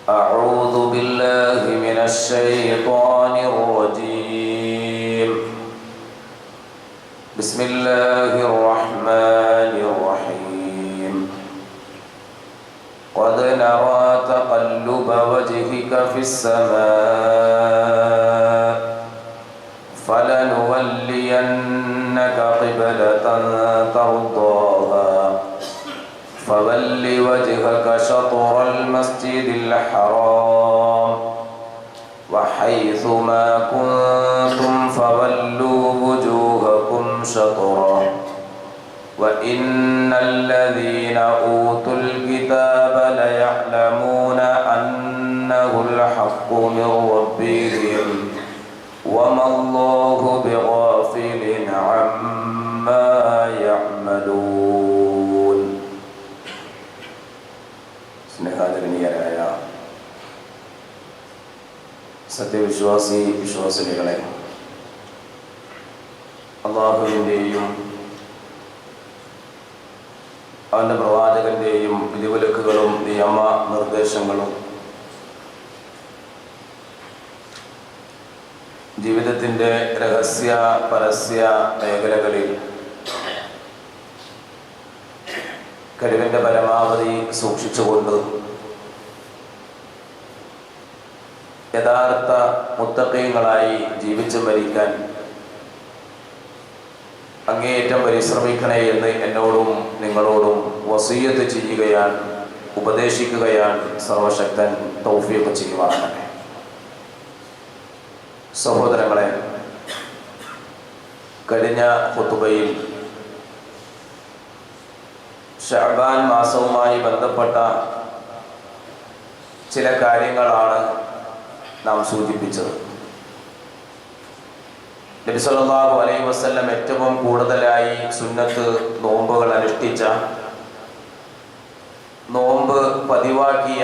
أعوذ بالله من الشيطان الرجيم. بسم الله الرحمن الرحيم. قد نرى تقلب وجهك في السماء فلنولينك قبلة ترضاها فول وجهك شطر المسجد الحرام وحيث ما كنتم فولوا وجوهكم شطره وإن الذين أوتوا الكتاب ليعلمون أنه الحق من ربهم وما الله بغافل عما يعملون. സ്നേഹാദരണീയരായ വിശ്വാസിനികളെ, അല്ലാഹുവിൻ്റെയും അവൻ്റെ പ്രവാചകന്റെയും വിധിവിലക്കുകളും നിയമ നിർദ്ദേശങ്ങളും ജീവിതത്തിൻ്റെ രഹസ്യ പരസ്യ മേഖലകളിൽ കഴിവിൻ്റെ പരമാവധി സൂക്ഷിച്ചുകൊണ്ട് യഥാർത്ഥ മുത്തഖീങ്ങളായി ജീവിച്ചു മരിക്കാൻ അങ്ങേയറ്റം പരിശ്രമിക്കണേ എന്ന് എന്നോടും നിങ്ങളോടും വസിയ്യത്ത് ചെയ്യുകയാണ്, ഉപദേശിക്കുകയാണ് സർവശക്തൻ തൗഫീഖ് ചെയ്യുവാനാകട്ടെ. സഹോദരങ്ങളെ, കഴിഞ്ഞ ഖുതുബയിൽ ശഅബാൻ മാസവുമായി ബന്ധപ്പെട്ട ചില കാര്യങ്ങളാണ് നാം സൂചിപ്പിച്ചത്. നബി സല്ലല്ലാഹു അലൈഹി വസല്ലം ഏറ്റവും കൂടുതലായി സുന്നത്ത് നോമ്പുകൾ അനുഷ്ഠിച്ച, നോമ്പ് പതിവാക്കിയ,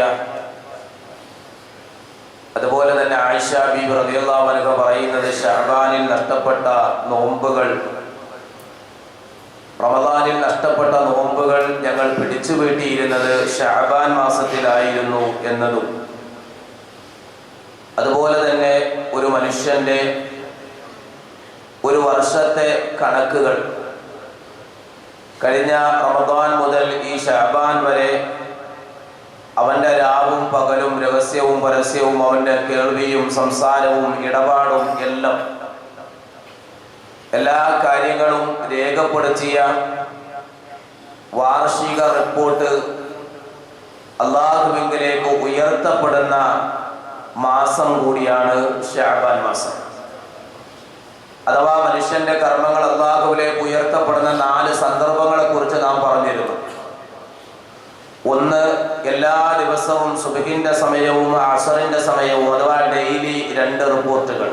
അതുപോലെ തന്നെ ആയിഷ ബീബി റളിയല്ലാഹു അൻഹ പറയുന്നത് ശഅബാനിൽ നഷ്ടപ്പെട്ട നോമ്പുകൾ, റമദാനിൽ നഷ്ടപ്പെട്ട നോമ്പുകൾ ഞങ്ങൾ പിടിച്ചു വീട്ടിയിരുന്നത് ശഅബാൻ മാസത്തിലായിരുന്നു എന്നതും, അതുപോലെ തന്നെ ഒരു മനുഷ്യന്റെ ഒരു വർഷത്തെ കണക്കുകൾ കഴിഞ്ഞ റമദാൻ മുതൽ ഈ ശഅബാൻ വരെ അവൻ്റെ രാവും പകലും, രഹസ്യവും പരസ്യവും, അവൻ്റെ കേൾവിയും സംസാരവും ഇടപാടും എല്ലാം, എല്ലാ കാര്യങ്ങളും രേഖപ്പെടുത്തിയ വാർഷിക റിപ്പോർട്ട് അല്ലാഹുവിലേക്ക് ഉയർത്തപ്പെടുന്ന മാസം കൂടിയാണ് ശഅബാൻ മാസം. അഥവാ മനുഷ്യന്റെ കർമ്മങ്ങൾ അല്ലാഹുവിലേക്ക് ഉയർത്തപ്പെടുന്ന 4 സന്ദർഭങ്ങളെ കുറിച്ച് നാം പറഞ്ഞിരുന്നു. ഒന്ന്, എല്ലാ ദിവസവും സുബ്ഹിന്റെ സമയവും അസറിന്റെ സമയവും, അഥവാ ഡെയിലി 2 റിപ്പോർട്ടുകൾ.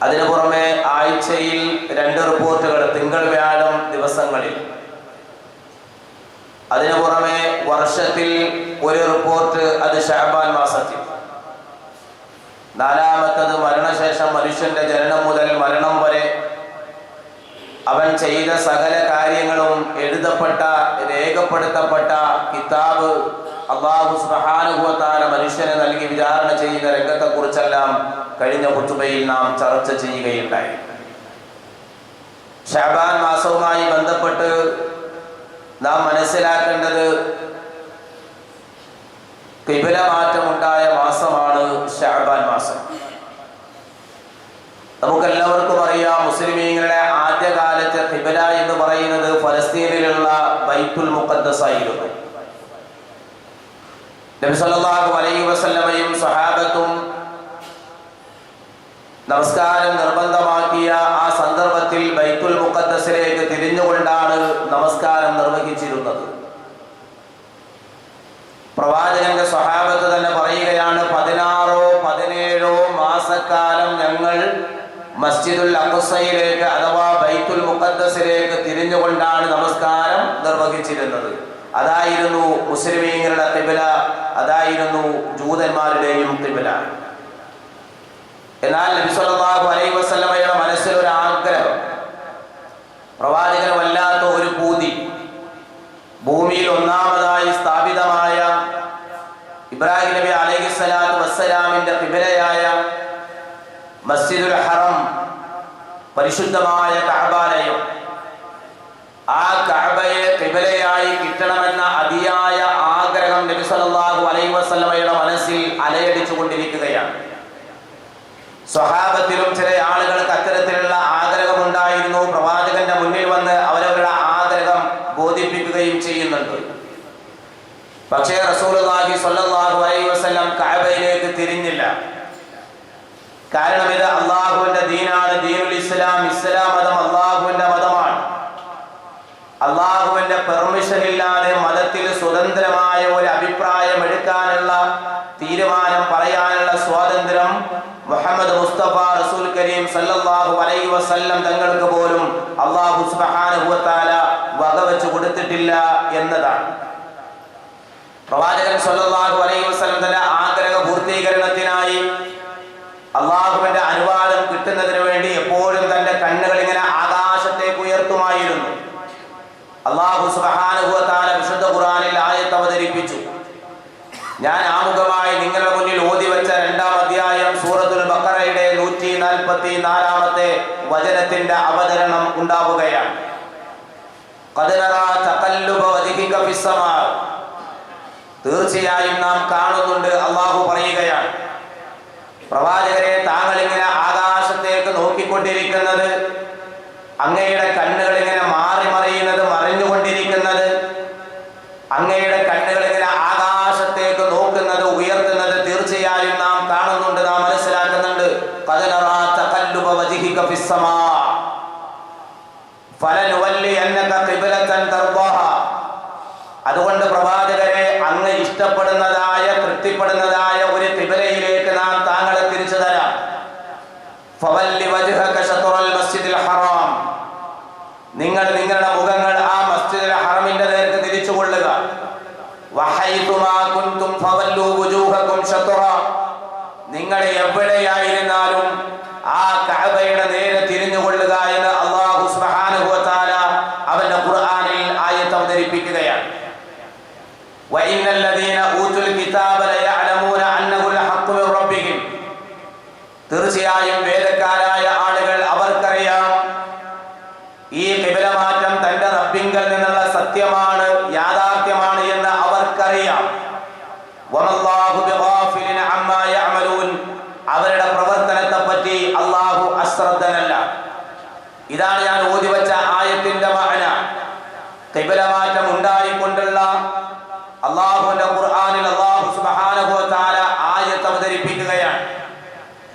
അതിനു പുറമെ ആഴ്ചയിൽ 2 റിപ്പോർട്ടുകൾ, തിങ്കൾ വ്യാഴം ദിവസങ്ങളിൽ. അതിനു പുറമെ വർഷത്തിൽ 1 റിപ്പോർട്ട്, അത് ശഅബാൻ മാസത്തിൽ. 4-മത്തത് മരണശേഷം മനുഷ്യന്റെ ജനനം മുതൽ മരണം വരെ അവൻ ചെയ്ത സകല കാര്യങ്ങളും എഴുതപ്പെട്ട, രേഖപ്പെടുത്തപ്പെട്ട കിതാബ് അല്ലാഹു സുബ്ഹാനഹു വ തആല മനുഷ്യനെ നൽകി വിചാരണ ചെയ്യുന്ന രംഗത്തെക്കുറിച്ചെല്ലാം കഴിഞ്ഞ ഖുതുബയിൽ നാം ചർച്ച ചെയ്യുകയുണ്ടായി. ശഅബാൻ മാസവുമായി ബന്ധപ്പെട്ട് നാം മനസ്സിലാക്കേണ്ടത്, ഖിബ്ല മാറ്റമുണ്ടായ മാസമാണ് ശഅബാൻ മാസം. നമുക്കെല്ലാവർക്കും അറിയാം, മുസ്ലിമീങ്ങളുടെ ആദ്യകാലത്തെ ഖിബ്ല എന്ന് പറയുന്നത് ഫലസ്തീനിലുള്ള ബൈത്തുൽ മുഖദ്ദസ് ആയിരുന്നു. നബി സല്ലല്ലാഹു അലൈഹി വസല്ലമയും സ്വഹാബത്തും നമസ്കാരം നിർബന്ധമാക്കിയ ആ സന്ദർഭത്തിൽ ബൈത്തുൽ മുഖദ്ദസിലേക്ക് തിരിഞ്ഞുകൊണ്ടാണ് നമസ്കാരം നിർവഹിച്ചിരുന്നത്. പ്രവാചകന്റെ സ്വഹാബത്ത് തന്നെ പറയുകയാണ്, 16-17 മാസക്കാലം ഞങ്ങൾ മസ്ജിദുൽ അഖ്സയിലേക്ക്, അഥവാ ബൈത്തുൽ മുഖദ്ദസിലേക്ക് തിരിഞ്ഞുകൊണ്ടാണ് നമസ്കാരം നിർവഹിച്ചിരുന്നത്. അതായിരുന്നു മുസ്ലിമീങ്ങളുടെ ഖിബ്ല, അതായിരുന്നു ജൂതന്മാരുടെയും ഖിബ്ല. എന്നാൽ നബി സല്ലല്ലാഹു അലൈഹി വസല്ലമയുടെ മനസ്സിൽ ഒരു ആഗ്രഹം, പ്രവാചകന് വല്ലാത്ത ഒരു പൂതി, ഭൂമിയിൽ ഒന്നാമതായി സ്ഥാപിതമായ ഇബ്രാഹിം നബി അലൈഹിസ്സലാത്തു വസ്സലാമിന്റെ ഖിബലയായ മസ്ജിദുൽ ഹറം, പരിശുദ്ധമായ കഅബാലയം, ആ കഅബയെ ഖിബലയായി കിട്ടണമെന്ന അതിയായ ആഗ്രഹം നബി സല്ലല്ലാഹു അലൈഹി വസല്ലമയുടെ മനസ്സിൽ അലയടിച്ചു കൊണ്ടിരിക്കുകയാണ്. സ്വഹാബത്തിലും ചില ആളുകൾക്ക് അത്തരത്തിലുള്ള ആഗ്രഹമുണ്ടായിരുന്നു. പ്രവാചകന്റെ മുന്നിൽ വന്ന് അവരവരുടെ ആഗ്രഹം ബോധിപ്പിക്കുകയും ചെയ്യുന്നുണ്ട്. പക്ഷേ റസൂലുള്ളാഹി സ്വല്ലല്ലാഹു അലൈഹി വസല്ലം കഅബയിലേക്ക് തിരിഞ്ഞില്ല. കാരണം ഇത് അള്ളാഹുവിന്റെ ദീനാണ്, ദീനുൽ ഇസ്ലാം. ഇസ്ലാം മതം അള്ളാഹുവിന്റെ മതമാണ്. അള്ളാഹുവിന്റെ പെർമിഷൻ ഇല്ലാതെ മതത്തിൽ സ്വതന്ത്രമായ ഒരു അഭിപ്രായം എടുക്കാനുള്ള, തീരുമാനം പറയാനുള്ള സ്വാതന്ത്ര്യം മുഹമ്മദ് മുസ്തഫ റസൂൽ കരീം സല്ലല്ലാഹു അലൈഹി വസല്ലം തങ്ങൾക്ക് പോലും അല്ലാഹു സുബ്ഹാനഹു വ തആല വകവെച്ചു കൊടുത്തിട്ടില്ല എന്നതാണ്. പ്രവാചകൻ സല്ലല്ലാഹു അലൈഹി വസല്ലം തന്റെ ആഗ്രഹ പൂർത്തീകരണത്തിനായി അള്ളാഹുവിന്റെ അനുവാദം കിട്ടുന്നതിന് വേണ്ടി എപ്പോഴും തന്റെ കണ്ണുകൾ ഇങ്ങനെ ആകാശത്തേക്ക് ഉയർത്തുമായിരുന്നു. അല്ലാഹു സുബ്ഹാനഹു വ തആല വിശുദ്ധ ഖുർആനിൽ ആയത്ത് അവതരിപ്പിച്ചു. ഞാൻ ആമുഖമായി നിങ്ങളുടെ മുന്നിൽ ഓതി വെച്ച 2-ാം അധ്യായം സൂറത്തുൽ ബഖറയുടെ 144-ാമത്തെ വചനത്തിന്റെ അവതരണം ഉണ്ടാവുകയാണ്. ഖദ് നറാ തഖല്ലുബ വജ്ഹിക ഫിസ്സമാ, തീർച്ചയായും നാം കാണുന്നുണ്ട്. അല്ലാഹു പറയുകയാണ്, പ്രവാചകരെ, താങ്കൾ ഇങ്ങനെ ആകാശത്തേക്ക് നോക്കിക്കൊണ്ടിരിക്കുന്നത്, അങ്ങയുടെ കണ്ണുകൾ ഇങ്ങനെ മാറി മറിയുന്നത്, മറിഞ്ഞുകൊണ്ടിരിക്കുന്നത്, അങ്ങയുടെ കണ്ണുകൾ ഇങ്ങനെ ആകാശത്തേക്ക് നോക്കുന്നത്, ഉയർത്തുന്നത് തീർച്ചയായും നാം കാണുന്നുണ്ട്, നാം മനസ്സിലാക്കുന്നുണ്ട്. ഖദ് നറാ തഖല്ലുബ വജ്ഹിക ഫിസ്സമാ ഫലനുവല്ലിയന്നക ഖിബ്ലതൻ തർദാഹാ, അതുകൊണ്ട് പ്രവാചകരെ, അങ്ങ് ഇഷ്ടപ്പെടുന്നതായ, തൃപ്തിപ്പെടുന്നതായ ഒരു ഖിബ്ലയിലേക്ക് നാം താങ്കളെ തിരിച്ചു തരാം. ഫവല്ലി വജ്ഹക ശത്റൽ മസ്ജിദിൽ ഹറാം, നിങ്ങൾ നിങ്ങളുടെ മുഖങ്ങൾ ആ മസ്ജിദുൽ ഹറമിന്റെ നേർക്ക് തിരിച്ചുകൊള്ളുക. വഹൈതുമാ കുൻതും ഫവല്ലു വുജൂഹകും ശത്റാ, നിങ്ങൾ എവിടെയായിരുന്നാലും ആ കഅബയുടെ നേരെ തിരിഞ്ഞുകൊള്ളുക എന്ന് അല്ലാഹു സുബ്ഹാനഹു വ തആല അവന്റെ ഖുർആനിൽ ആയത്ത് അവതരിപ്പിക്കുകയാണ്. വഇന്നൽ ലദീന ഊതുൽ കിതാബ ലയഅലമൂന അന്നഹുൽ ഹഖ്ഖു മിർ റബ്ബിഹിം, തീർച്ചയായും വേദക്കാരായ ആളുകൾ അവർക്കറിയാം ഈ ഖിബ്ല മാറ്റം തന്റെ റബ്ബിങ്കൽ നിന്നുള്ള സത്യമാണ്, യാഥാർത്ഥ്യമാണ് എന്ന് അവർക്കറിയാം. വമല്ലാഹു ബിഗാഫിലിൻ അമ്മാ യഅമലൂൻ, അവരുടെ പ്രവർത്തനത്തെ പറ്റി അല്ലാഹു അശ്രദ്ധനല്ല. ഇതാണ് ഞാൻ ഓതി വെച്ച ആയത്തിന്റെ മഅന. ഖിബ്ല മാറ്റം ഉണ്ടായിക്കൊണ്ടുള്ള അല്ലാഹുവിന്റെ ഖുർആനിൽ അല്ലാഹു സുബ്ഹാനഹു വ തആല ആയത്ത് അവതരിപ്പിക്കുകയാണ്.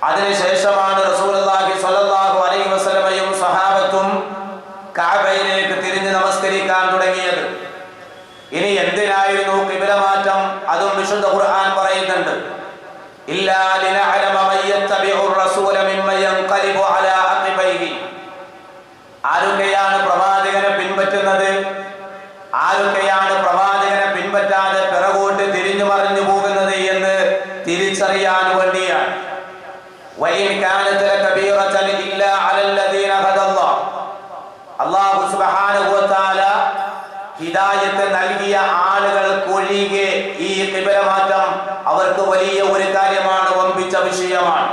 അതിനുശേഷമാണ് റസൂലുള്ളാഹി സ്വല്ലല്ലാഹു അലൈഹി വസല്ലമയും സ്വഹാബത്തും കഅബയിലേക്ക് തിരിഞ്ഞ് നമസ്കരിക്കാൻ തുടങ്ങിയത്. ഇനി എന്തിനായിരുന്നു ഖിബ്ല മാറ്റം? അതും വിശുദ്ധ ഖുർആൻ പറയുന്നുണ്ട്. ഇല്ലാ ലിനഅലമ മൻ യത്തബിഉർ റസൂല മിമ്മൻ യൻഖലിബു അലാ അഖിബൈഹി, ആരൊക്കെയാണ് പ്രവാചകനെ പിൻപറ്റുന്നത്, ആരൊക്കെയാണ് പ്രവാചകനെ പിൻപറ്റാതെ പിറകോട്ട് തിരിഞ്ഞു മറിഞ്ഞു പോകുന്നത് എന്ന് തിരിച്ചറിയാൻ വേണ്ടിയാണ്. വഇൻ കാനത ലകബീറതൻ ഇല്ലാ അലൽ ലദീന ഹദല്ലാഹ്, അല്ലാഹു സുബ്ഹാനഹു വ തആല ഹിദായത്ത് നൽകിയ ആളുകൾക്കൊഴികെ ഈ ഖിബ്ല മാറ്റം അവർക്ക് വലിയ ഒരു കാര്യമാണ്, വമ്പിച്ച വിഷയമാണ്.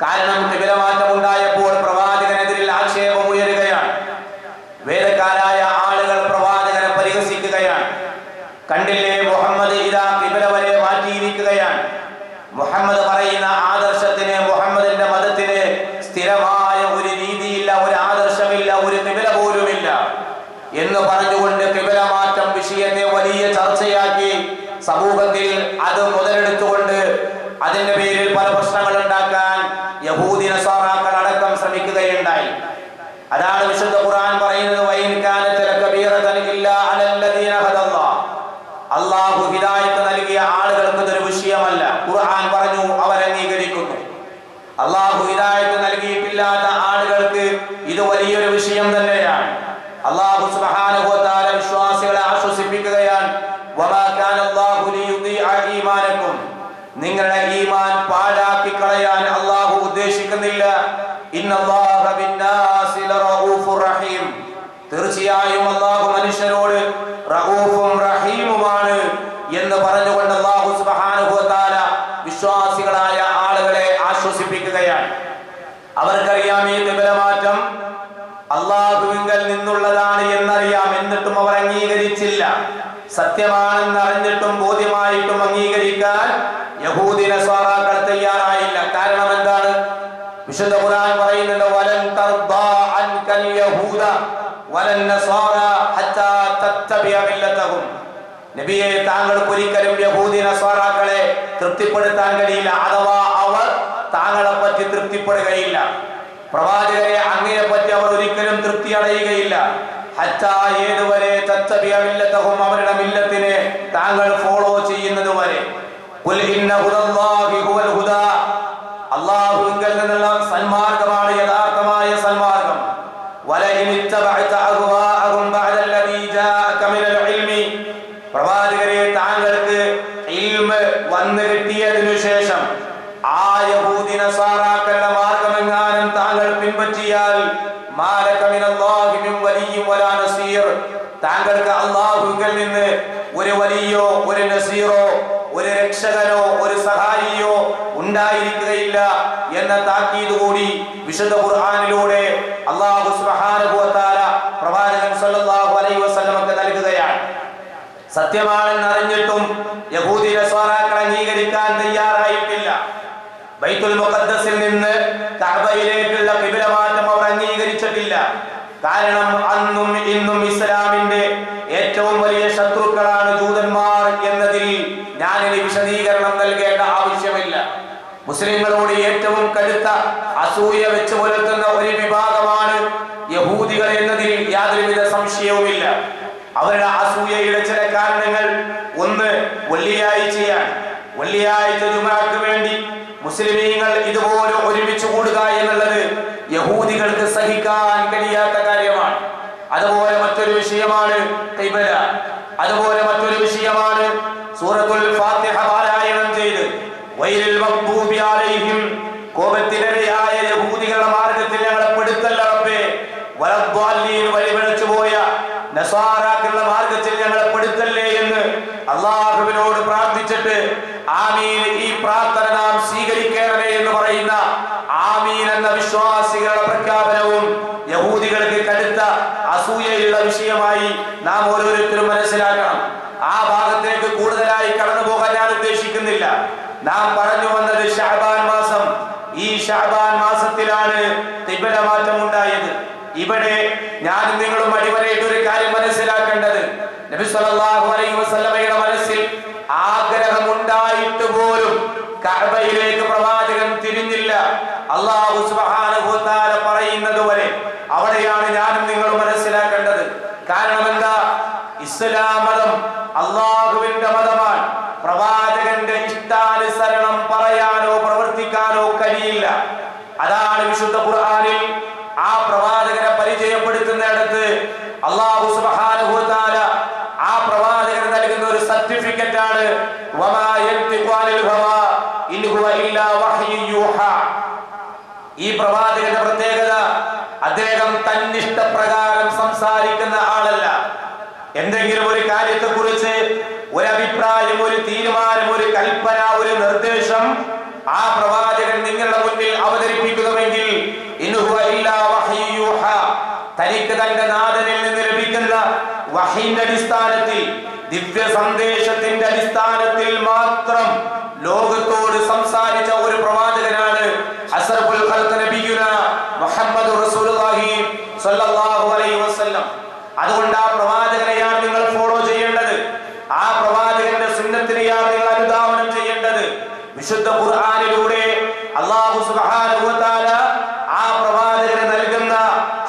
കാരണം ഖിബ്ല മാറ്റം ഉണ്ടായപ്പോൾ പ്രവാചകനെതിരിൽ ആക്ഷേപം ഉയരുകയാണ്. വേദക്കാരായ ആളുകൾ പ്രവാചകനെ പരിഹസിക്കുകയാണ്. കണ്ടില്ലേ, മുഹമ്മദ് ഇതാ ഖിബ്ല വരെ മാറ്റിയിരിക്കുകയാണ്. മുഹമ്മദ് പറയുന്ന ആദർശത്തിന്, മുഹമ്മദിന്റെ മതത്തിന് സ്ഥിരമായ ഒരു രീതിയില്ല, ഒരു ആദർശമില്ല, ഒരു ഖിബ്ല പോലുമില്ല എന്ന് പറഞ്ഞുകൊണ്ട് ഖിബ്ല മാറ്റം വിഷയത്തെ വലിയ ചർച്ചയാക്കി സമൂഹത്തിൽ അത് മുതലെടുത്തുകൊണ്ട് അതിന്റെ പേരിൽ പല പ്രശ്നങ്ങൾ ഉണ്ടാക്കാൻ യഹൂദി നസാറാക്കൾ അടക്കം ശ്രമിക്കുകയുണ്ടായി. അതാണ് വിശുദ്ധ ഖുർആൻ പറയുന്നത്, വഇൻ കാനത ലകബീറതൻ ഇല്ലാ അലൽ ലദീന ഹദല്ലാഹ്, അല്ലാഹു ഹിദായത്ത് നൽകിയ ആളുകൾക്ക് ഇതൊരു വിഷയമല്ല. ഖുർആൻ പറഞ്ഞു, അവർ അംഗീകരിക്കുന്നു. അല്ലാഹു ഹിദായത്ത് നൽകിയിട്ടില്ലാത്ത ആളുകൾക്ക് ഇത് വലിയൊരു വിഷയം തന്നെയാണ്. അല്ലാഹു സുബ്ഹാനഹു വ തആല വിശ്വാസികളെ ആശ്വസിപ്പിക്കുകയാണ്. വമാ കാന അല്ലാഹു ലിയുദീഅ ഈമാനകും, നിങ്ങളുടെ ഈമാൻ പാഴാക്കി കളയാൻ അല്ലാഹു ഉദ്ദേശിക്കുന്നില്ല. ഇന്നല്ലാഹ ബിന്നാസി ലറഊഫുർ റഹീം, തീർച്ചയായും അല്ലാഹു മനുഷ്യരോട് റഊഫും റഹീമുമാണ് എന്ന് പറഞ്ഞുകൊണ്ട് അല്ലാഹു സത്യമാണെന്ന് അറിഞ്ഞിട്ടും ബോധ്യമായിട്ടും അംഗീകരിക്കാൻ യഹൂദി നസ്വാറാക്കൾ തയ്യാറായില്ല. കാരണം എന്താണ്? വിശുദ്ധ ഖുർആൻ പറയുന്നുണ്ട്, വലൻ തർദാ അൻകൽ യഹൂദ വലൻ നസ്വാറ ഹത്താ തത്തബിഅ മില്ലതഹും. നബിയെ, താങ്കൾക്ക് ഒരിക്കലും യഹൂദി നസ്വാറാക്കളെ തൃപ്തിപ്പെടുത്താൻ കഴിയില്ല, അഥവാ അവർ താങ്കളെ പറ്റി തൃപ്തിപ്പെടുകയില്ല. പ്രവാചകരെ അങ്ങയെ പറ്റി അവർ ഒരിക്കലും തൃപ്തി അടയുകയില്ല. ഹത്താ ഏതുവരെ? തത്തബിഅ മില്ലതഹും, അവരുടെ മില്ലത്തിനെ താങ്കൾ ഫോളോ ചെയ്യുന്നത് വരെ. ഖുൽ ഇന്ന ഹുദല്ലാഹി ഹുവൽ ഹുദാ, അല്ലാഹുവിൽ നിന്നുള്ള സന്മാർഗ്ഗമാണ് യഥാർത്ഥമായ സന്മാർഗ്ഗം. വലഇൻ ഇത്തബഅത അഹ്വാഅഹും ബഅദല്ലദീ ജാഅക മിനൽ ഇൽമി, പ്രവാചകരെ, താങ്കൾക്ക് ഇൽമ് വന്നു കിട്ടിയതിനു ശേഷം ആ യഹൂദി നസ്വാറാക്കളുടെ മാർഗ്ഗമെങ്ങാനും താങ്കൾ പിൻപറ്റിയാൽ മാലക മിനല്ലാഹി മിൻ വലിയ്യിൻ വലാ നസീർ, താങ്കൾക്ക് അല്ലാഹുവിൽ നിന്ന് ഒരു വലിയോ ഒരു നസീറോ ഒരു രക്ഷകനോ ഒരു സഹായിയോ ഉണ്ടായിരിക്കുകയില്ല എന്ന താക്കീത് കൂടി വിശുദ്ധ ഖുർആനിലൂടെ അല്ലാഹു സുബ്ഹാനഹു വ തആല പ്രവാചകൻ സല്ലല്ലാഹു അലൈഹി വസല്ലമക്ക് നൽകുകയാണ്. സത്യമാണെന്ന് അറിഞ്ഞിട്ടും യഹൂദി നസ്വാറാക്കൾ അംഗീകരിക്കാൻ തയ്യാറായിട്ടില്ല. ബൈത്തുൽ മുഖദ്ദസിൽ നിന്ന് കഅബയിലേക്കുള്ള ഖിബ്ല മാറ്റം അവർ അംഗീകരിച്ചിട്ടില്ല. കാരണം അന്നും ഇന്നും ഇസ്ലാമിന്റെ ഏറ്റവും വലിയ ശത്രുക്കളാണ് ജൂതന്മാർ എന്നതിൽ ഞാനിനി വിശദീകരണം നൽകേണ്ട ആവശ്യമില്ല. മുസ്ലിങ്ങളോട് ഏറ്റവും കടുത്ത അസൂയ വെച്ച് പുലർത്തുന്ന ഒരു വിഭാഗമാണ് യഹൂദികൾ എന്നതിൽ യാതൊരുവിധ സംശയവുമില്ല. അവരുടെ അസൂയയുടെ ചില കാരണങ്ങൾ, ഒന്ന്, വെള്ളിയാഴ്ചയാണ്. വെള്ളിയാഴ്ച ജുമുഅക്ക് വേണ്ടി മുസ്ലിമീങ്ങൾ ഇതുപോലെ ഒരുമിച്ച് കൂടുക എന്നുള്ളത് യഹൂദികൾക്ക് സഹിക്കാൻ കഴിയാത്ത കാര്യമാണ്. അതുപോലെ മറ്റൊരു വിഷയമാണ് ഖിബ്ല. അതുപോലെ മറ്റൊരു വിഷയമാണ് സൂറത്തുൽ ഫാത്തിഹ പാരായണം ചെയ്ത് വൈലിൽ മഗ്ദൂബി അലൈഹിം, കോപത്തിനിരയായ യഹൂദികളുടെ മാർഗ്ഗത്തിൽ ഞങ്ങളെ പെടുത്തല്ല റബ്ബേ, വലദ്ദാലീൻ, വഴിപിഴച്ചു പോയ നസ്വാറാക്കളുടെ മാർഗ്ഗത്തിൽ ഞങ്ങളെ പെടുത്തല്ലേ എന്ന് അല്ലാഹുവിനോട് പ്രാർത്ഥിച്ചിട്ട് ആമീൻ, ഈ പ്രാർത്ഥന നാം സ്വീകരിക്കണമേ എന്ന് പറയുന്ന ആമീൻ എന്ന വിശ്വാസികളുടെ പ്രഖ്യാപനവും യഹൂദികൾക്ക് കടുത്ത അസൂയയുള്ള വിഷയമായി നാം ഓരോരുത്തരും മനസ്സിലാക്കണം. ആ ഭാഗത്തേക്ക് കൂടുതലായി കടന്നു പോകാൻ ഞാൻ ഉദ്ദേശിക്കുന്നില്ല. നാം പറഞ്ഞു വന്നത് ശഅബാൻ മാസം. ഈ ശഅബാൻ മാസത്തിലാണ് ഖിബ്ല മാറ്റം ഉണ്ടായത്. ഇവിടെ ഞാനും നിങ്ങളും അടിവരയിട്ട് ഒരു കാര്യം മനസ്സിലാക്കേണ്ടത്, നബി സല്ലല്ലാഹു അലൈഹി വസല്ലമയുടെ മനസ്സിൽ ആഗ്രഹം ഉണ്ടായിട്ട് പോലും കഅബയിലേക്ക് പ്രവാചകൻ തിരിഞ്ഞില്ല. അല്ലാഹു സുബ്ഹാനഹു വ തആല പറയുന്നത് വരെ അവിടെയാണ് ഞാനും നിങ്ങളും മനസ്സിലാക്കേണ്ടത്. കാരണം എന്താ? ഇസ്ലാം മതം അല്ലാഹുവിന്റെ മതമാണ്. പ്രവാചകന്റെ ഇഷ്ടാനുസരണം പറയാനോ പ്രവർത്തിക്കാനോ കഴിയില്ല. അതാണ് വിശുദ്ധ ഖുർആനിൽ ആ പ്രവാചകനെ പരിചയപ്പെടുത്തുന്നിടത്ത് അല്ലാഹു സുബ്ഹാനഹു വ തആല ആ പ്രവാചകന് നൽകുന്ന ഒരു സർട്ടിഫിക്കറ്റ് ആണ്, വമാ യൻതിഖു അനിൽ ഹവാ ഇൻ ഹുവ ഇല്ലാ വഹ്യു യൂഹാ. ഈ പ്രവാചകന്റെ പ്രത്യേകത, അദ്ദേഹം തന്നിഷ്ടപ്രകാരം സംസാരിക്കുന്ന ആളല്ല. എന്തെങ്കിലും ഒരു കാര്യത്തെ കുറിച്ച് ഒരു അഭിപ്രായം, ഒരു തീരുമാനം, ഒരു കൽപ്പന, ഒരു നിർദ്ദേശം ആ പ്രവാചകൻ നിങ്ങളുടെ മുന്നിൽ അവതരിപ്പിക്കുന്നുവെങ്കിൽ ഇൻ ഹുവ ഇല്ലാ വഹ്യു യൂഹാ, തനിക്ക് തന്റെ നാഥനിൽ നിന്ന് ലഭിക്കുന്ന വഹീന്റെ അടിസ്ഥാനത്തിൽ, ദിവ്യ സന്ദേശത്തിന്റെ അടിസ്ഥാനത്തിൽ മാത്രം ലോകത്തോട് സംസാരിച്ച ഒരു പ്രവാചകനാണ് അസ്റഫുൽ ഖൽഖ് നബിയുന മുഹമ്മദ് റസൂലുള്ളാഹി സ്വല്ലല്ലാഹു അലൈഹി വസല്ലം. അതുകൊണ്ട് ആ പ്രവാചകനെയാണ് നിങ്ങൾ ഫോളോ ചെയ്യേണ്ടത്. ആ പ്രവാചകന്റെ സുന്നത്തിനെയാണ് നിങ്ങൾ അനുധാവനം ചെയ്യേണ്ടത്. വിശുദ്ധ ഖുർആനിലൂടെ അല്ലാഹു സുബ്ഹാനഹു വ തആല ആ പ്രവാചകന് നൽകുന്ന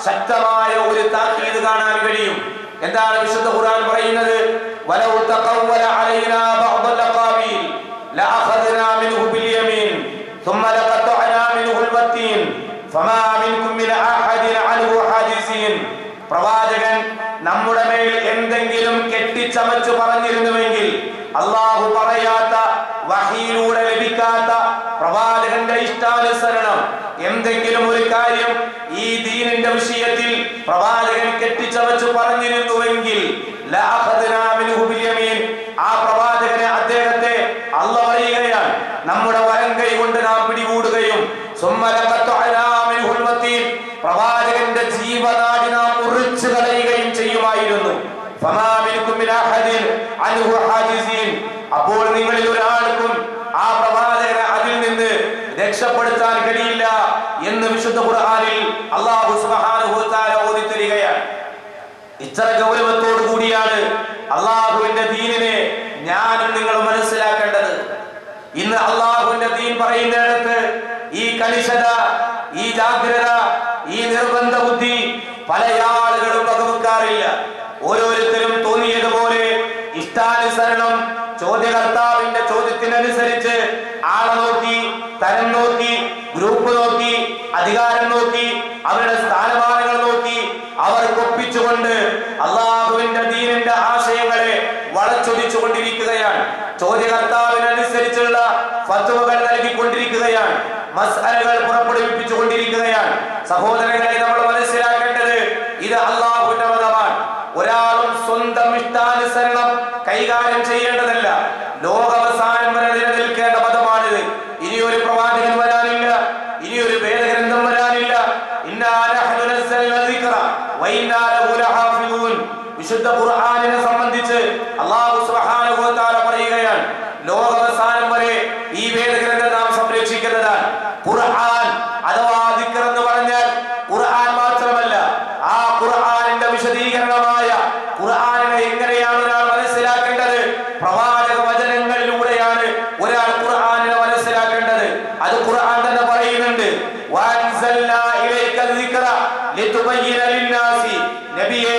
ശക്തമായ ഒരു താക്കീത് കാണാൻ കഴിയും. എന്താണ് വിശുദ്ധ ഖുർആൻ പറയുന്നത്? വലൗ തഖവ്വല അലൈനാ ബഅദൽ അഖാബീൽ ലഅഖദ്നാ മിൻഹു ബിൽ യമീൻ ثم لقطعنا منه الوتين فما منكم من احد عنه حاجزين. പ്രവാചകൻ നമ്മുടെ മേൽ എന്തെങ്കിലും കെട്ടിച്ചമച്ചു പറഞ്ഞിരുന്നുവെങ്കിൽ, അല്ലാഹു പറയാത്ത, വഹീയിലൂടെ ലഭിക്കാത്ത പ്രവാചകന്റെ ഇഷ്ടാനുസരണം എന്തെങ്കിലും ഒരു കാര്യം ഈ ദീനിന്റെ വിഷയത്തിൽ പ്രവാചകൻ കെട്ടിച്ചമച്ചു പറഞ്ഞിരുന്നുവെങ്കിൽ ലഅഖദ്നാ മിൻഹു ബിൽ യമീൻ, ആ പ്രവാചകനെ, അദ്ദേഹത്തെ അല്ലാഹു പറയുകയാണ്, നമ്മുടെ വലങ്കൈ കൊണ്ട് നാം പിടികൂടുകയും സുമ്മ ലഖത്അനാ മിൻഹുൽ വതീൻ, പ്രവാചകന്റെ ജീവനാടി നാം മുറിച്ചു കളയുകയും ചെയ്യുമായിരുന്നു. ഫമാ മിൻകും മിൻ അഹദിൻ അഹദിൻ അൻഹു ഹാജിസീൻ. അപ്പോൾ നിങ്ങളിൽ ഒരാൾക്കും ആ പ്രവാചകനെ അതിൽ നിന്ന് രക്ഷപ്പെടുത്താൻ കഴിയില്ല എന്ന് വിശുദ്ധ ഖുർആനിൽ അല്ലാഹു സുബ്ഹാനഹു വ തആല ഓതി തരികയാണ്. ഇത്ര ഗൗരവത്തോടു കൂടിയാണ് അള്ളാഹുവിന്റെ ദീനിനെ ഞാനും നിങ്ങൾ മനസ്സിലാക്കേണ്ടത്. ഇന്ന് അള്ളാഹുവിന്റെ ദീൻ പറയുന്നിടത്ത് ഈ കണിശത, ഈ ജാഗ്രത, ഈ നിർബന്ധ ബുദ്ധി പല ആളുകളും വകവെക്കാറില്ല. ഓരോരുത്തരും തോന്നിയതുപോലെ ഇഷ്ടാനുസരണം ചോദ്യകർത്താവിന്റെ ചോദ്യത്തിനനുസരിച്ച് ആളെ നോക്കി, തരം നോക്കി, ഗ്രൂപ്പ് നോക്കി, അധികാരം നോക്കി, അവരുടെ സ്ഥാനമാനങ്ങൾ നോക്കി അവർക്കൊപ്പിച്ചുകൊണ്ട് അള്ളാഹുവിന്റെ ദീനിന്റെ ആശയങ്ങളെ വളച്ചൊടിച്ചു കൊണ്ടിരിക്കുകയാണ്. ചോദ്യകർത്താവിനനുസരിച്ചുള്ള ഫത്വകൾ നൽകിക്കൊണ്ടിരിക്കുകയാണ്. മസ്അലകൾ പുറപ്പെടുവിപ്പിച്ചു കൊണ്ടിരിക്കുകയാണ്. സഹോദരങ്ങളെ, നമ്മൾ മനസ്സിലാക്കേണ്ടത് ഇത് അള്ളാഹുവിന്റെ മതമാണ്. ഒരാളും സ്വന്തം ഇഷ്ടാനുസരണം കൈകാര്യം ചെയ്യേണ്ടതല്ല. ലോകാവസാനം വരെ നിലനിൽക്കേണ്ട മതമാണിത്. ഇനിയൊരു പ്രവാചകൻ വരാനില്ല, ഇനിയൊരു വേദഗ്രന്ഥം വരാനില്ല. ഇന്നാ നഹ്നു നസ്സൽനാ ദിക്റ വ ഇന്നാ ലഹു ലഹാഫിദൂൻ. വിശുദ്ധ ഖുർആനിനെ സംബന്ധിച്ച് അല്ലാഹു സുബ്ഹാനഹു വ തആല പറയുകയാണ്, ലോകാവസാനം വരെ ഈ വേദഗ്രന്ഥം നാം സംരക്ഷിക്കുന്നതാണ്. ഖുർആൻ അഥവാ ദിക്ർ എന്ന് പറഞ്ഞാൽ ഖുർആൻ മാത്രമല്ല, ആ ഖുർആനിന്റെ വിശദീകരണമായ ഖുർആനിനെ എങ്ങനെയാണ് ഒരാൾ മനസ്സിലാക്കേണ്ടത്? പ്രവാചക വചനങ്ങളിലൂടെയാണ് ഒരാൾ ഖുർആനിനെ മനസ്സിലാക്കേണ്ടത്. അത് ഖുർആൻ തന്നെ പറയുന്നുണ്ട്, വഅൻസൽനാ ഇലൈക ദിക്റ ലിതുബയ്യിന ലിന്നാസി. നബിയേ,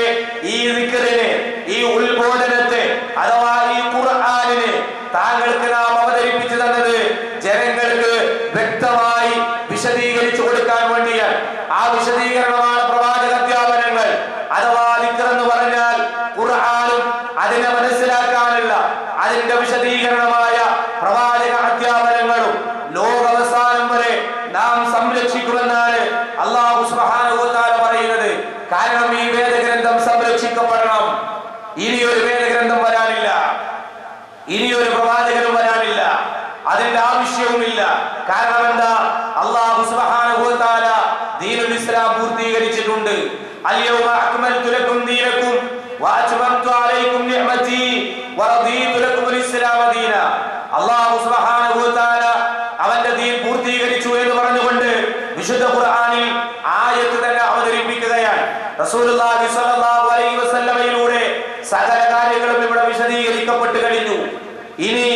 ഈ ദിക്റിനെ, ഈ ഉത്ബോധനത്തെ അഥവാ ഈ ഖുർആനിനെ താങ്കൾക്ക് നാം അവതരിപ്പിച്ചു തന്നത് ജനങ്ങൾക്ക് വ്യക്തമായി വിശദീകരിച്ചു കൊടുക്കാൻ വേണ്ടിയാണ്. ആ വിശദീകരണമാണ് പ്രവാചക അധ്യാപനങ്ങൾ അഥവാ ദിക്ർ എന്ന് പറഞ്ഞാൽ. ഖുർആനും അതിനെ മനസ്സിലാക്കാനുള്ള അതിന്റെ വിശദീകരണമായ പ്രവാചക അധ്യാപനങ്ങളും ലോകാവസാനം വരെ നാം സംരക്ഷിക്കുമെന്നാണ് അല്ലാഹു സുബ്ഹാനഹു വ തആല പറയുന്നത്. കാരണം ഈ വേദഗ്രന്ഥം സംരക്ഷിക്കപ്പെടണം. ഇനിയൊരു വേദഗ്രന്ഥം വരാനില്ല, ഇനിയൊരു പ്രവാചകനും വരാനില്ല, അതിന്റെ ആവശ്യവുമില്ല. കാരണം എന്താ? അല്ലാഹു സുബ്ഹാനഹു വ തആല ദീനുൽ ഇസ്ലാം പൂർത്തീകരിച്ചിട്ടുണ്ട്. അൽയൗമ അക്മൽതു ലക്കും ദീനക്കും വഅത്മംതു അലൈക്കും നിഅമതി വറദീതു ലക്കുമുൽ ഇസ്ലാമ ദീന. അല്ലാഹു സുബ്ഹാനഹു വ തആല അവന്റെ ദീൻ പൂർത്തീകരിച്ചു എന്ന് പറഞ്ഞുകൊണ്ട് വിശുദ്ധ ഖുർആനിൽ ആയത്ത് തന്നെ അവതരിപ്പിക്കുകയാണ്. റസൂലുള്ളാഹി സ്വല്ലല്ലാഹു അലൈഹി വസല്ലമയിലൂടെ സകല കാര്യങ്ങളും ഇവിടെ വിശദീകരിക്കപ്പെട്ടു കഴിഞ്ഞു. ഇനി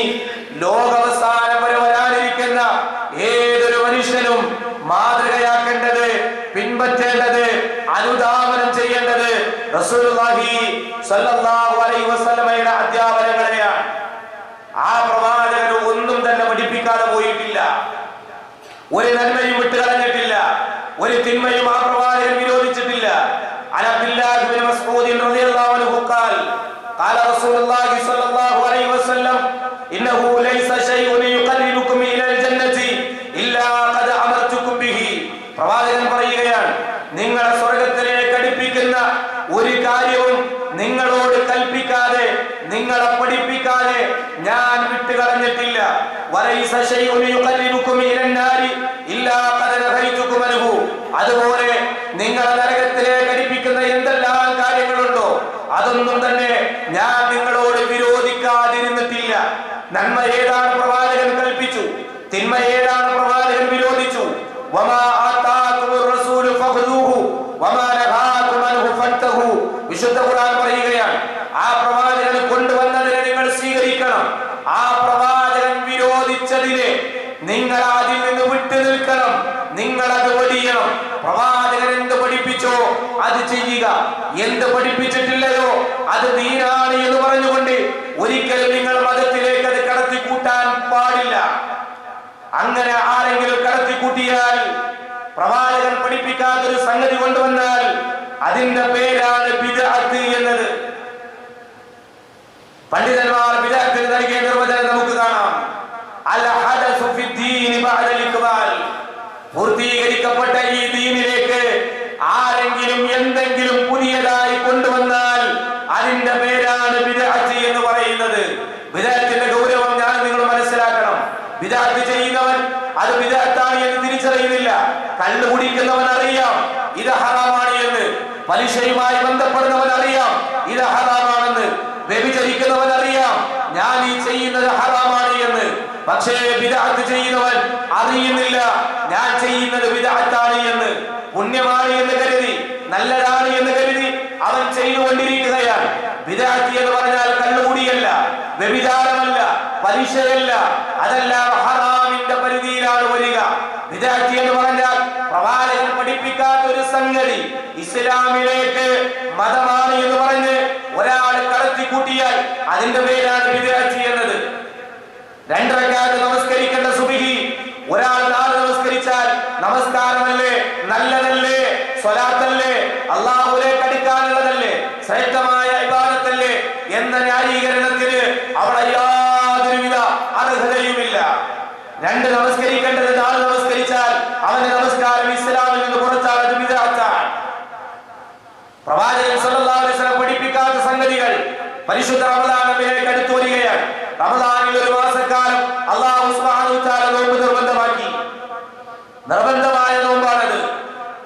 ലോകാവസാനം വരെ വരാനിരിക്കുന്ന ഏതൊരു മനുഷ്യനും മാതൃകയാക്കേണ്ടത്, പിൻപറ്റേണ്ടത്, അനുധാവനം ചെയ്യേണ്ടത് റസൂലുള്ളാഹി സ്വല്ലല്ലാഹു അലൈഹി വസല്ലമയുടെ അധ്യാപനങ്ങളെയാണ്. ആ പ്രവാചകൻ ഒന്നും തന്നെ പഠിപ്പിക്കാതെ പോയിട്ടില്ല, ഒരു നന്മയും വിട്ടുകളഞ്ഞിട്ടില്ല, ഒരു തിന്മയും ആ പ്രവാചകൻ വിരോധിച്ചിട്ടില്ല. അൻ അബ്ദുല്ലാഹി ഇബ്നു മസ്ഊദ് റളിയല്ലാഹു അൻഹു ഖാൽ ഖാല റസൂലുള്ളാഹി സ്വല്ലല്ലാഹു അലൈഹി വസല്ലം ഇന്നഹു ലൈസ ശൈഉൻ യുഖർരിബുകും ഇലൽ ജന്നതി ഇല്ലാ ഖദ് അമർതുകും ബിഹി. പ്രവാചകൻ പറയുകയാണ്, നിങ്ങളെ സ്വർഗ്ഗത്തിലേക്ക് അടുപ്പിക്കുന്ന ഒരു കാര്യവും നിങ്ങളോട് കൽപ്പിക്കാതെ, നിങ്ങളെ പഠിപ്പിക്കാതെ ഞാൻ വിട്ടുകളഞ്ഞിട്ടില്ല. വലൈസ ശൈഉൻ യുഖർരിബുകും ഇലൻ നാരി ഇല്ലാ ഖദ് നഹൈതുകും അൻഹു. അതുപോലെ നിങ്ങളെ നരകത്തിലേക്ക് അടുപ്പിക്കുന്ന എന്തെല്ലാം കാര്യങ്ങളുണ്ടോ അതൊന്നും തന്നെ ഞാൻ നിങ്ങളോട് വിരോധിക്കാതിരുന്നിട്ടില്ല. നന്മ ഏതാണ് പ്രവാചകൻ കൽപ്പിച്ചു, തിന്മ ഏതാണ് പ്രവാചകൻ വിരോധിച്ചു. വമാ ആതാകുമുർ റസൂലു ഫഖുദൂഹു വമാ നഹാകും അൻഹു ഫൻതഹു. വിശുദ്ധ ഖുർആൻ പറയുകയാണ്, ആ പ്രവാചകൻ കൊണ്ടുവന്നതിനെ നിങ്ങൾ സ്വീകരിക്കണം, ആ പ്രവാചകൻ വിരോധിച്ചതിനെ നിങ്ങൾ അതിൽ നിന്ന് വിട്ടു നിൽക്കണം, നിങ്ങൾ അത് വെടിയണം. പ്രവാചകൻ എന്ത് പഠിപ്പിച്ചോ അത് ചെയ്യുക, എന്ത് പഠിപ്പിച്ചിട്ടില്ലയോ അത് ദീനാണ് എന്ന് പറഞ്ഞുകൊണ്ട് ഒരിക്കലും നിങ്ങൾ മതത്തിലേക്ക് അത് കടത്തിക്കൂട്ടാൻ പാടില്ല. അങ്ങനെ ആരെങ്കിലും കടത്തിക്കൂട്ടിയാൽ, പ്രവാചകൻ പഠിപ്പിക്കാത്തൊരു സംഗതി കൊണ്ടുവന്നാൽ അതിന്റെ പേരാണ് ബിദ്അത്ത് എന്നത്. പണ്ഡിതന്മാർ ബിദ്അത്തിന് നൽകിയ നിർവചനം നമുക്ക് കാണാം. അൽ ഹദസു ഫിദ്ദീനി ബഅദൽ ഇഖ്ബാൽ. പൂർത്തീകരിക്കപ്പെട്ട ഈ ദീനിലേക്ക് ആരെങ്കിലും എന്തെങ്കിലും പുതിയതായി കൊണ്ടുവന്നാൽ അതിന്റെ പേരാണ് ബിദ്അത്ത് എന്ന് പറയുന്നത്. ബിദ്അത്തിന്റെ ഗൗരവം ഞാൻ നിങ്ങൾ മനസ്സിലാക്കണം. ബിദ്അത്ത് ചെയ്യുന്നവൻ അത് ബിദ്അത്താണ് എന്ന് തിരിച്ചറിയുന്നില്ല. കള്ളു കുടിക്കുന്നവൻ അറിയാം ഇത് ഹറാമാണ് എന്ന്, പലിശയുമായി ബന്ധപ്പെടുന്നവൻ അറിയാം ഇത് ഹറാമാണെന്ന്, വ്യഭിചരിക്കുന്നവൻ അറിയാം ഞാൻ ഈ ചെയ്യുന്നത് ഹറാമാണ് എന്ന്. പക്ഷേ ബിദ്അത്ത് ചെയ്യുന്നവൻ അറിയുന്നില്ല ഞാൻ ചെയ്യുന്നത് ബിദ്അത്താണ് എന്ന്. പുണ്യമാണ് എന്ന് കരുതി, നല്ലതാണ് എന്ന് കരുതി അവൻ ചെയ്തുകൊണ്ടിരിക്കുകയാണ്. ബിദ്അത്ത് എന്ന് പറഞ്ഞാൽ കള്ളുകൂടിയല്ല, വ്യഭിചാരമല്ല, പലിശയല്ല, അതെല്ലാം ഹറാമിന്റെ പരിധിയിലാണ് വരിക. ബിദ്അത്ത് എന്ന് പറഞ്ഞാൽ പ്രവാചകൻ പഠിപ്പിക്കാത്ത ഒരു സംഗതി ഇസ്ലാമിലേക്ക് മതമാണ് എന്ന് പറഞ്ഞ് ഒരാൾ കടത്തി കൂട്ടിയാൽ അതിന്റെ പേരാണ് ബിദ്അത്ത് എന്നത്. 2 റക്അത്ത് നമസ്കരിക്കേണ്ട സുബ്ഹി ഒരാൾ 4 നമസ്കരിച്ചാൽ നമസ്കാരമല്ലേ, നല്ലതല്ലേ, സ്വലാത്തല്ലേ, അല്ലാഹുവിലേക്ക് അടുക്കാനുള്ളതല്ലേ, ശ്രേഷ്ഠമായ ഇബാദത്തല്ലേ എന്ന ന്യായീകരണത്തിന് അവിടെ യാതൊരുവിധ അർഹതയുമില്ല. 2 നമസ്കരിക്കേണ്ടത് 4 നമസ്കരിച്ചാൽ അവന്റെ നമസ്കാരം ഇസ്ലാമിൽ നിന്ന് പുറത്താണ്, അത് ബിദ്അത്താണ്. പ്രവാചകൻ സല്ലല്ലാഹു അലൈഹി വസല്ലം പഠിപ്പിക്കാത്ത സംഗതികൾ പരിശുദ്ധ റമദാനിലേക്ക് അടുത്തു വരികയാണ്. റമദാനിൽ ഒരു മാസക്കാലം അല്ലാഹു സുബ്ഹാനഹു വ തആല നോമ്പ് നിർബന്ധമാക്കി. നിർബന്ധമായ നോമ്പാണത്.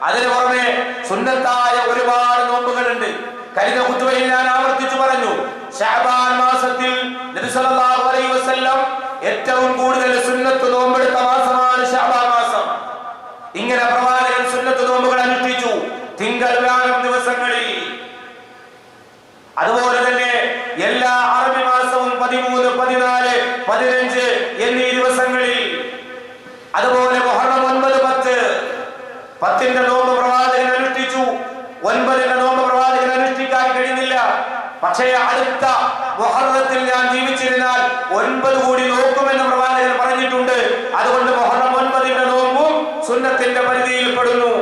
അതിനു പുറമെ സുന്നത്തായ ഒരുപാട് നോമ്പുകളുണ്ട്. കഴിഞ്ഞ ഖുതുബയിൽ ഞാൻ ആവർത്തിച്ചു പറഞ്ഞു, ശഅബാൻ മാസത്തിൽ നബി സല്ലല്ലാഹു അലൈഹി വസല്ലം ഏറ്റവും കൂടുതൽ സുന്നത്ത് നോമ്പെടുത്ത മാസമാണ് ശഅബാൻ മാസം. ഇങ്ങനെ പ്രവാചകൻ സുന്നത്ത് നോമ്പുകൾ അനുഷ്ഠിച്ചു തിങ്കൾ വ്യാഴം ദിവസങ്ങളിൽ. അതുപോലെ തന്നെ എല്ലാ അറബി മാസവും 13, 14, 15 എന്നീ ദിവസങ്ങളിൽ. അതുപോലെ മുഹറം 9, 10. 10ന്റെ നോമ്പ് പ്രവാചകൻ അനുഷ്ഠിച്ചു. 9ന്റെ നോമ്പ് പ്രവാചകൻ അനുഷ്ഠിക്കാൻ കഴിഞ്ഞില്ല. പക്ഷേ അടുത്ത മുഹറത്തിൽ ഞാൻ ജീവിച്ചിരുന്നാൽ 9 കൂടി നോക്കുമെന്ന് പ്രവാചകൻ പറഞ്ഞിട്ടുണ്ട്. അതുകൊണ്ട് മുഹറം 9ന്റെ നോമ്പും സുന്നത്തിന്റെ പരിധിയിൽ പെടുന്നു.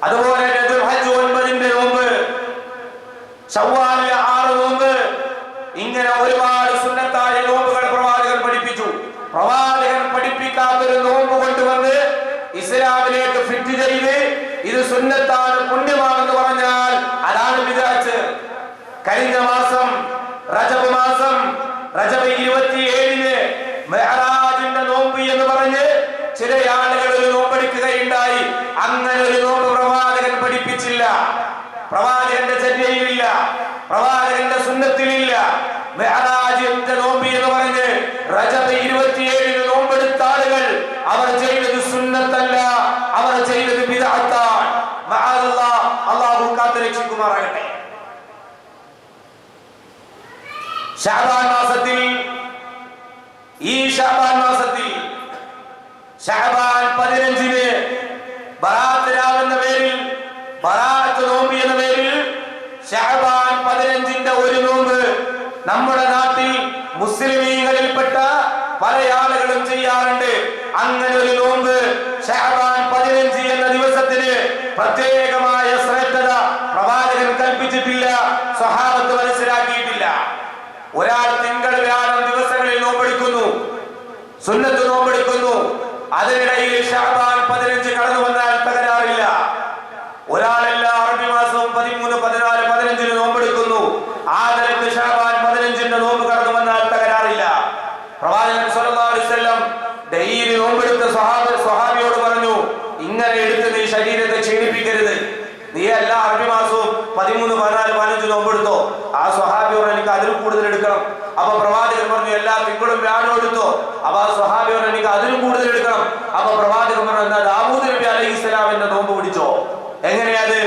അതുപോലെ ദുൽഹജ്ജ് 9ന്റെ നോമ്പ്, ശവ്വാലിലെ 6 നോമ്പ്, ഇങ്ങനെ ഒരുപാട് സുന്നത്തായ നോമ്പുകൾ പ്രവാചകൻ പഠിപ്പിച്ചു. പ്രവാചകൻ പഠിപ്പിക്കാത്തൊരു നോമ്പ് കൊണ്ടുവന്ന് ഇസ്ലാമിലേക്ക് ഫിറ്റ് ചെയ്ത് ഇത് സുന്നത്താണ്, പുണ്യമാണെന്ന് പറഞ്ഞാൽ അതാണ് ബിദ്അത്ത്. കഴിഞ്ഞ മാസം റജബ് മാസം, റജബ് 27-ന് മെഹ്റാജിന്റെ നോമ്പ് എന്ന് പറഞ്ഞ് ചില ആളുകൾ ഒരു നോമ്പെടുക്കുകയുണ്ടായി. അങ്ങനെ ഒരു നോമ്പ് പ്രവാചകൻ പഠിപ്പിച്ചില്ല, പ്രവാചകന്റെ ചര്യയിലില്ല, പ്രവാചകന്റെ സുന്നത്തിലില്ല. മെഹ്റാജിന്റെ നോമ്പ് എന്ന് പറഞ്ഞ് റജബ് 27-ന് നോമ്പെടുത്ത ആളുകൾ അവർ ചെയ്തത് സുന്നത്തല്ല, അവർ ചെയ്തത് ബിദ്അത്താണ്. മഅല്ലാഹ്, അല്ലാഹു കാത്തുരക്ഷിക്കുമാറാകട്ടെ. ശഅബാൻ മാസത്തിൽ, ഈ ശഅബാൻ മാസത്തിൽ ശഅബാൻ 15-ന് ബറാത്ത് രാവ് എന്ന പേരിൽ, ബറാത്ത് നോമ്പ് എന്ന പേരിൽ ശഅബാൻ 15ന്റെ ഒരു നോമ്പ് നമ്മുടെ നാട്ടിൽ മുസ്ലിമീങ്ങളിൽപ്പെട്ട പല ആളുകളും ചെയ്യാറുണ്ട്. അങ്ങനെ ഒരു നോമ്പ് ശഅബാൻ 15 എന്ന ദിവസത്തിന് പ്രത്യേകമായ ശ്രേഷ്ഠത പ്രവാചകൻ കൽപ്പിച്ചിട്ടില്ല, സ്വഹാബത്ത് മനസ്സിലാക്കിയിട്ടില്ല. ഒരാൾ തിങ്കൾ വ്യാഴം ദിവസങ്ങളിൽ നോമ്പെടുക്കുന്നു, സുന്നത്ത് നോമ്പെടുക്കുന്നു. അതിനിടയിൽ ശഅബാൻ 15 കടന്നു വന്നാൽ തകരാറില്ല. ഒരാൾ എല്ലാ അറബി മാസവും 13, 14, 15-ന് നോമ്പെടുക്കുന്നു. ആ നിലയ്ക്ക് ശഅബാൻ 15ന്റെ നോമ്പ് കടന്നു വന്നാൽ തകരാറില്ല. പ്രവാചകൻ സല്ലല്ലാഹു അലൈഹി വസല്ലം ഡെയിലി നോമ്പെടുത്ത സ്വഹാബിയോട് പറഞ്ഞു, ഇങ്ങനെ എടുത്ത് നീ ശരീരത്തെ ക്ഷീണിപ്പിക്കരുത്. നീ എല്ലാ അറബി മാസവും 13, 14, 15 നോമ്പെടുത്തോ. ആ സ്വഹാബി പറഞ്ഞു, എനിക്ക് അതിൽ കൂടുതൽ എടുക്കണം. അപ്പൊ പ്രവാചകൻ പറഞ്ഞു, എല്ലാ തിങ്കളും വ്യാഴം എടുത്തോ. അപ്പൊ ആ സ്വഹാബി പറഞ്ഞു, എനിക്ക് അതിലും കൂടുതൽ എടുക്കണം. അപ്പൊ പ്രവാചകൻ പറഞ്ഞു, എന്നാ ദാവൂദ് നബി അലൈഹിസ്സലാമിന്റെ നോമ്പ് പിടിച്ചോ. എങ്ങനെയത്?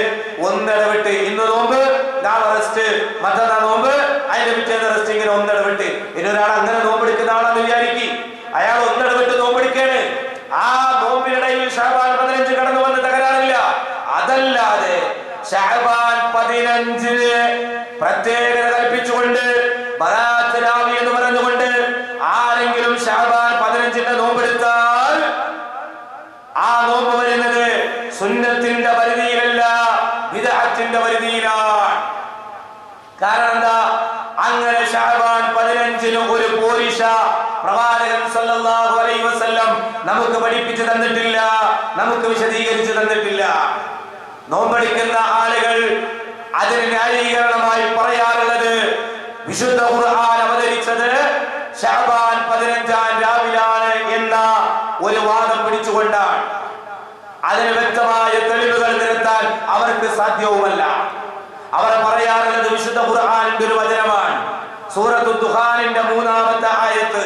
ഒന്നിടവിട്ട്, ഇന്ന് നോമ്പ്, നാളെ റെസ്റ്റ്, മറ്റന്നാൾ നോമ്പ്, അതിന്റെ പിറ്റേന്ന് റെസ്റ്റ്, ഇങ്ങനെ ഒന്നിടവിട്ട്. ഇനി ഒരാൾ അങ്ങനെ നോമ്പെടുക്കുന്ന ആളാന്ന് വിചാരിക്കും, അയാൾ ഒന്നിടവിട്ട് നോമ്പെടുക്കാണ്. ആ നോമ്പിനിടയിൽ ശഅബാൻ 15 കടന്നു വന്ന് തകരാറില്ല. അതല്ലാതെ ശഅബാൻ 15-ന് പ്രത്യേകത കൽപ്പിച്ചുകൊണ്ട് ബറാത്ത് രാവ് എന്ന് പറഞ്ഞുകൊണ്ട് ആരെങ്കിലും ശഅബാൻ 15ന്റെ നോമ്പെടുത്താൽ ആ നോമ്പ് വരുന്നത് സുന്നത്തിന്റെ പരിധിയിലല്ല, ബിദ്അത്തിന്റെ പരിധിയിലാണ്. കാരണം എന്താ? അങ്ങനെ ശഅബാൻ 15-ന് ഒരു പോരിഷ പ്രവാചകൻ സല്ലല്ലാഹു അലൈഹി വസല്ലം നമുക്ക് പഠിപ്പിച്ചു തന്നിട്ടില്ല, നമുക്ക് വിശദീകരിച്ചു തന്നിട്ടില്ല. നോമ്പെടുക്കുന്ന ആളുകൾ അതിന് ന്യായീകരണമായി പറയാറുള്ളത്, വിശുദ്ധ ഖുർആൻ അവതരിച്ചത് ശഅബാൻ 15-ാം രാവിലാണ് എന്ന ഒരു വാദം പിടിച്ചുകൊണ്ടാണ്. അതിന് വ്യക്തമായ തെളിവുകൾ നിരത്താൻ അവർക്ക് സാധ്യവുമല്ല. അവർ പറയാറുള്ളത് വിശുദ്ധ ഖുർആനിന്റെ ഒരു വചനമാണ്, സൂറത്തുൽ ദുഖാനിന്റെ 3-ാമത്തെ ആയത്ത്,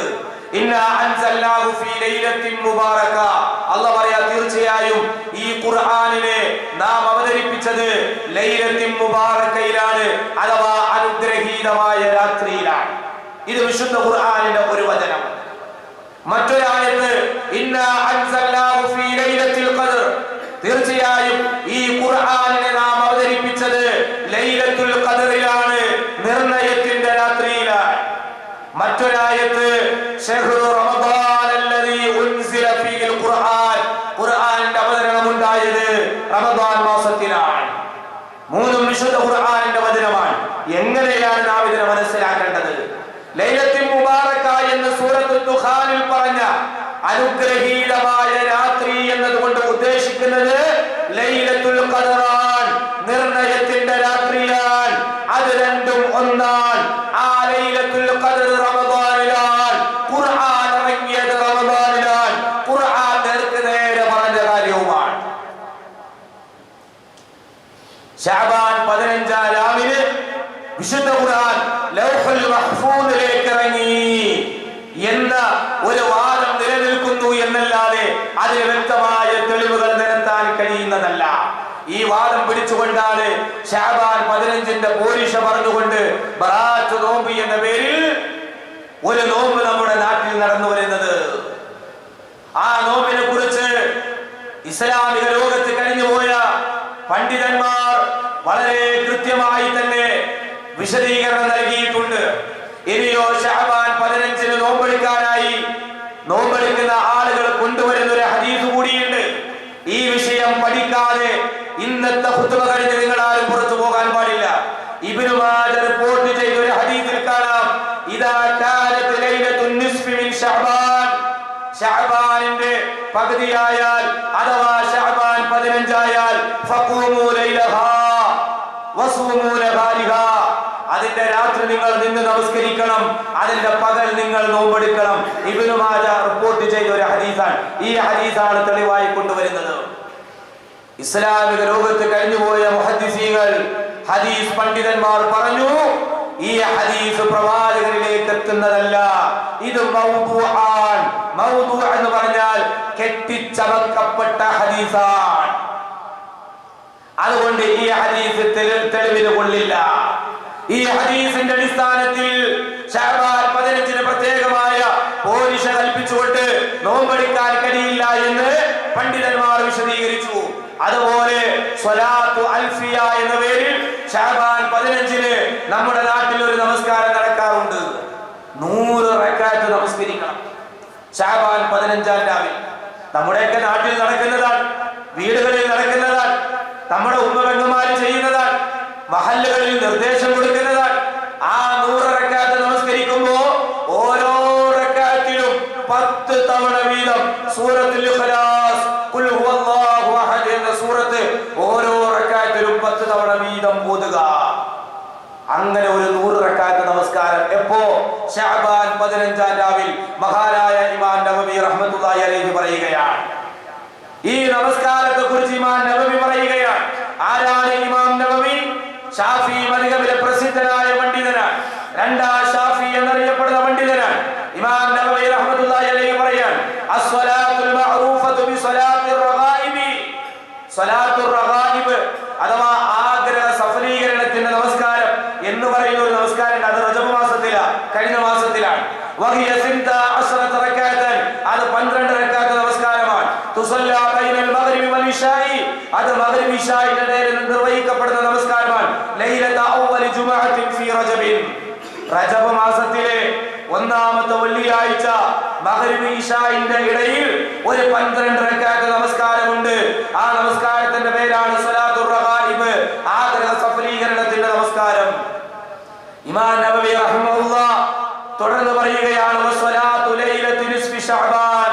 ഇന്നാ അൻസൽനാഹു ഫീ ലൈലത്തിൻ മുബാറക. അല്ലാഹു പറയാ, തീർച്ചയായും ഈ ഖുർആനിനെ നാം അവതരിപ്പിച്ചത് ലൈലത്തിൻ മുബാറകയിലാണ്, അഥവാ അനുഗ്രഹീതമായ രാത്രിയിലാണ്. ഇത് വിശുദ്ധ ഖുർആനിന്റെ ഒരു വചനം. മറ്റൊരായത്ത്, ഇന്നാ അൻസൽനാഹു ഫീ ലൈലത്തിൽ ഖദ്ർ. തീർച്ചയായും ഈ ഖുർആനിനെ നാം അവതരിപ്പിച്ചത് ലൈലത്തുൽ ഖദ്റിലാണ്, നിർണയത്തിന്റെ രാത്രിയിലാണ്. മറ്റൊരായത്ത്, ശഹ്റു റമദാൻ അല്ലദീ ഉൻസില ഫീഹിൽ ഖുർആൻ. ഖുർആനിന്റെ അവതരണം ഉണ്ടായത് റമദാൻ മാസത്തിലാണ്. മൂന്നും വിശുദ്ധ ഖുർആനിന്റെ വചനമാണ്. എങ്ങനെയാണ് നാം ഇതിനെ മനസ്സിലാക്കേണ്ടത്? ലൈലത്തുൽ മുബാറക എന്ന് സൂറത്തുൽ ദുഖാനിൽ പറഞ്ഞ അനുഗ്രഹീതമായ രാത്രി എന്നതുകൊണ്ട് ഉദ്ദേശിക്കുന്നത് ലൈലത്തുൽ ഖദ്റാൻ, നിർണയത്തിന്റെ രാത്രിയാണ്. അത് രണ്ടും ഒന്നാണ്. ആ ലൈലത്തുൽ ഖദ്ർ റമദാനിലാണ്. ഖുർആൻ ഇറങ്ങിയത് റമദാനിലാണ്. ഖുർആൻ നേർക്ക് നേരെ പറഞ്ഞ കാര്യവുമാണ്. ശഅബാൻ 15-ാം രാവിന് വിശുദ്ധ ഖുർആൻ ലൗഹുൽ മഹ്ഫൂദിലേക്ക് ഇറങ്ങി എന്ന ഒരു വാദം നിലനിൽക്കുന്നു എന്നല്ലാതെ അതിന് വ്യക്തമായ തെളിവുകൾ നിരത്താൻ കഴിയുന്നതല്ല. ഈ വാദം പിടിച്ചുകൊണ്ടാണ് ശഅബാൻ 15-ന്റെ പോരിഷ പറഞ്ഞുകൊണ്ട് ബറാത്ത് നോമ്പ് എന്ന പേരിൽ ഒരു നോമ്പ് നമ്മുടെ നാട്ടിൽ നടന്നു വരുന്നത്. ആ നോമ്പിനെ കുറിച്ച് ഇസ്ലാമിക ലോകത്ത് കഴിഞ്ഞുപോയ പണ്ഡിതന്മാർ വളരെ കൃത്യമായി തന്നെ വിശദീകരണം നൽകിയിട്ടുണ്ട്. ഇനിയോ ശഅബാൻ 15-ന് നോമ്പെടുക്കാനായി നോമ്പെടുക്കുന്ന ആളുകൾ കൊണ്ടുവരുന്ന ഒരു ഹദീസ് കൂടിയുണ്ട്. ഈ വിഷയം പഠിക്കാതെ ഇന്നത്തെ ഖുത്ബ കഴിഞ്ഞ് നിങ്ങൾ ആരും പുറത്തു പോകാൻ പാടില്ല. ഇബ്നു മാജ റിപ്പോർട്ട് ചെയ്ത ഒരു ഹദീസിൽ കാണാം, ഇദാ കാനത് ലൈലത്തുൻ നിസ്ഫി മിൻ ശഅബാൻ, ശഅബാനിന്റെ പകുതിയായാൽ അഥവാ ശഅബാൻ 15 ആയാൽ ഫഖൂമു ലൈലഹാ വസൂമു ലഹാരിഹാ, അതിന്റെ രാത്രി നിങ്ങൾ നിന്ന് നമസ്കരിക്കണം, അതിന്റെ പകൽ നിങ്ങൾ നോമ്പെടുക്കണം. ഇബ്നു മാജ റിപ്പോർട്ട് ചെയ്ത ഒരു ഹദീസാണ്. ഈ ഹദീസാണ് തെളിവായി കൊണ്ടുവരുന്നത്. ഇസ്ലാമിക ലോകത്ത് കഴിഞ്ഞുപോയ മുഹദ്ദിസീങ്ങൾ, ഹദീസ് പണ്ഡിതന്മാർ പറഞ്ഞു, ഈ ഹദീസ് പ്രവാചകനിലേക്ക് എത്തുന്നതല്ല, ഇത് മൗദൂആൻ. മൗദൂ എന്ന് പറഞ്ഞാൽ കെട്ടിച്ചമക്കപ്പെട്ട ഹദീസാണ്. അതുകൊണ്ട് ഈ ഹദീസ് തെളിവിന് കൊള്ളില്ല. ഈ ഹദീസിന്റെ അടിസ്ഥാനത്തിൽ ശഅബാൻ 15-ന് പ്രത്യേകമായ പോരിഷ കൽപ്പിച്ചുകൊണ്ട് നോമ്പെടുക്കാൻ കഴിയില്ല എന്ന് പണ്ഡിതന്മാർ വിശദീകരിച്ചു. അതുപോലെ സ്വലാത്തു അൽഫിയ എന്ന പേരിൽ ശഅബാൻ 15-ന് നമ്മുടെ നാട്ടിൽ ഒരു നമസ്കാരം നടക്കാറുണ്ട്. 100 റക്അത്ത് നമസ്കരിക്കണം ശഅബാൻ 15-ാം രാവിൽ. നമ്മുടെയൊക്കെ നാട്ടിൽ നടക്കുന്നതാണ്, വീടുകളിൽ നടക്കുന്നതാണ്, നമ്മുടെ ഉമ്മ ചെയ്യുന്നതാണ്, മഹല്ലുകളിൽ നിർദ്ദേശം കൊടുക്കുന്നതാണ്. ആ 100 റക്അത്ത് നമസ്കരിക്കുമ്പോ ഓരോ റക്അത്തിലും 10 തവണ വീതം സൂറത്തുൽ ഇഖ്ലാസ്, ഖുൽ ഹുവല്ലാഹു അഹദ് എന്ന സൂറത്ത് ഓരോ റക്അത്തിലും 10 തവണ വീതം ഓതുക. അങ്ങനെ ഒരു 100 റക്അത്ത് നമസ്കാരം എപ്പോ? ശഅബാൻ 15-ാം രാവിൽ. മഹാനായ ഇമാം നവവി റഹ്മത്തുള്ളാഹി അലൈഹി പറയുകയാണ്. ഈ നമസ്കാരത്തെ കുറിച്ച് ഇമാം നവവി പറയുകയാണ്. ആരാണ് ഇമാം നവവി? ഷാഫി മദ്ഹബിലെ പ്രസിദ്ധനായ പണ്ഡിതനാണ്. 2-ാം ഷാഫി എന്നറിയപ്പെടുന്ന പണ്ഡിതനാണ്. ഇമാം നവവി റഹ്മത്തുള്ളാഹി അലൈഹി പറയാണ്, അസ്സലാത്തുൽ മഅറൂഫതു ബി സ്വലാത്തിർ റഗായിബി. സ്വലാത്തുർ റഗായിബ് അഥവാ ആഗ്രഹ സഫലീകരണത്തിന്റെ നമസ്കാരം എന്ന് പറയുന്ന ഒരു നമസ്കാരം, അത് റജബ് മാസത്തിലാണ്, കഴിഞ്ഞ മാസത്തിലാണ്. വഹിയ 16 റക്അത്തൻ, അത് 12 റക്അത്ത് നമസ്കാരമാണ്. തുസല്ലാ ബൈനൽ മഗ്രിബി വൽ ഇശാഇ, അത് മഗ്രിബ് ഇശാഇന്റെ ഇടയിൽ നിർവഹിക്കപ്പെടുന്ന നമസ്കാരമാണ്. ലൈലത അവ്വലി ജുമുഅത്തിൻ ഫീ റജബിൻ, റജബ് മാസത്തിലെ 1-ാമത്തെ വെള്ളിയാഴ്ച മഗ്രിബ് ഇശാഇന്റെ ഇടയിൽ ഒരു 12 റക്അത്ത് നമസ്കാരമുണ്ട്. ആ നമസ്കാരത്തിന്റെ പേരാണ് സ്വലാത്തുർ റഗായിബ്, ആഗ്രഹ സഫലീകരണത്തിന്റെ നമസ്കാരം. ഇമാം നവവി റഹിമഹുല്ലാഹ് തുടർന്ന് പറയുകയാണ്, വസ്വലാത്തു ലൈലത്തി നിസ്ഫി ശഅബാൻ,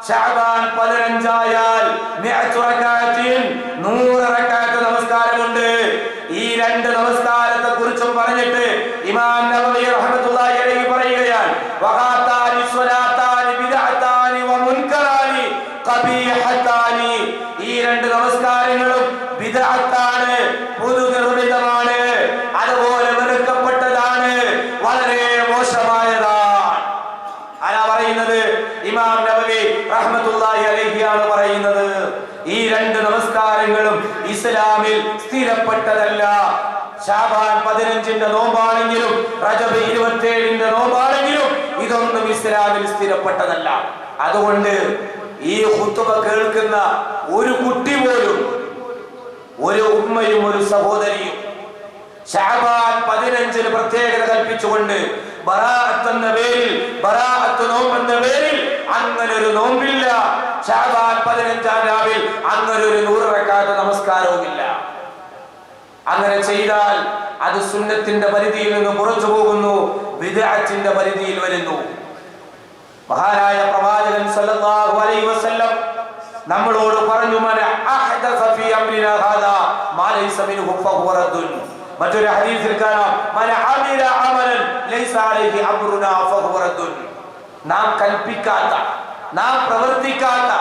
ശഅബാൻ 15 ആയാൽ 100 റക്അത്തിൻ, 100 റക്അത്ത് നമസ്കാരമുണ്ട്. ഈ 2 നമസ്കാരത്തെ കുറിച്ചും പറഞ്ഞിട്ട് ഇമാം നവവി റഹ്മത്തുള്ളാഹി അലൈഹി പറയുകയാണ്, വഖാതാനി സ്വലാത്താനി ബിദ്അത്താനി വമുൻകറാനി ഖബീഹത്താനി, ഈ 2 നമസ്കാരങ്ങളും ബിദ്അത്താണ്, പുതുനിർമ്മിതമാണ്, അതുപോലെ വെറുക്കപ്പെട്ടതാണ്, വളരെ പറയുന്നത് ഈ രണ്ട് നമസ്കാരങ്ങളും ഇസ്ലാമിൽ സ്ഥിരപ്പെട്ടതല്ല. ശാബാൻ 15-ന്റെ നോമ്പാണെങ്കിലും റജബ് 27-ന്റെ നോമ്പാണെങ്കിലും ഇതൊന്നും ഇസ്ലാമിൽ സ്ഥിരപ്പെട്ടതല്ല. അതുകൊണ്ട് ഈ ഖുതുബ കേൾക്കുന്ന ഒരു കുട്ടി പോലും, ഒരു ഉമ്മയും ഒരു സഹോദരിയും ശഅബാൻ 15-ന് പ്രത്യേകത കൽപ്പിച്ചുകൊണ്ട് ബറാഅത്ത് എന്ന പേരിൽ, ബറാഅത്ത് നോമ്പ് എന്ന പേരിൽ അങ്ങനെ ഒരു നോമ്പില്ല. ശഅബാൻ 15-ാം രാവിൽ അങ്ങനെ ഒരു 100 റക്അത്ത് നമസ്കാരവുമില്ല. അങ്ങനെ ചെയ്താൽ അത് സുന്നത്തിന്റെ പരിധിയിൽ നിന്ന് പുറത്തു പോകുന്നു, ബിദ്അത്തിന്റെ പരിധിയിൽ വരുന്നു. മഹാനായ പ്രവാചകൻ സല്ലല്ലാഹു അലൈഹി വസല്ലം നമ്മളോട് പറഞ്ഞു, മൻ അഹ്ദസ ഫീ അംരിനാ ഹാദാ മാ ലൈസ മിൻഹു ഫഹുവ റദ്ദുൻ. മറ്റൊരു ഹദീസിൽ കാണാം, മൻ അമില അമലൻ ലൈസ അലൈഹി അംറുനാ ഫഹുവ റദ്ദുൻ. നാം കൽപ്പിക്കാത്ത, നാം പ്രവർത്തിക്കാത്ത,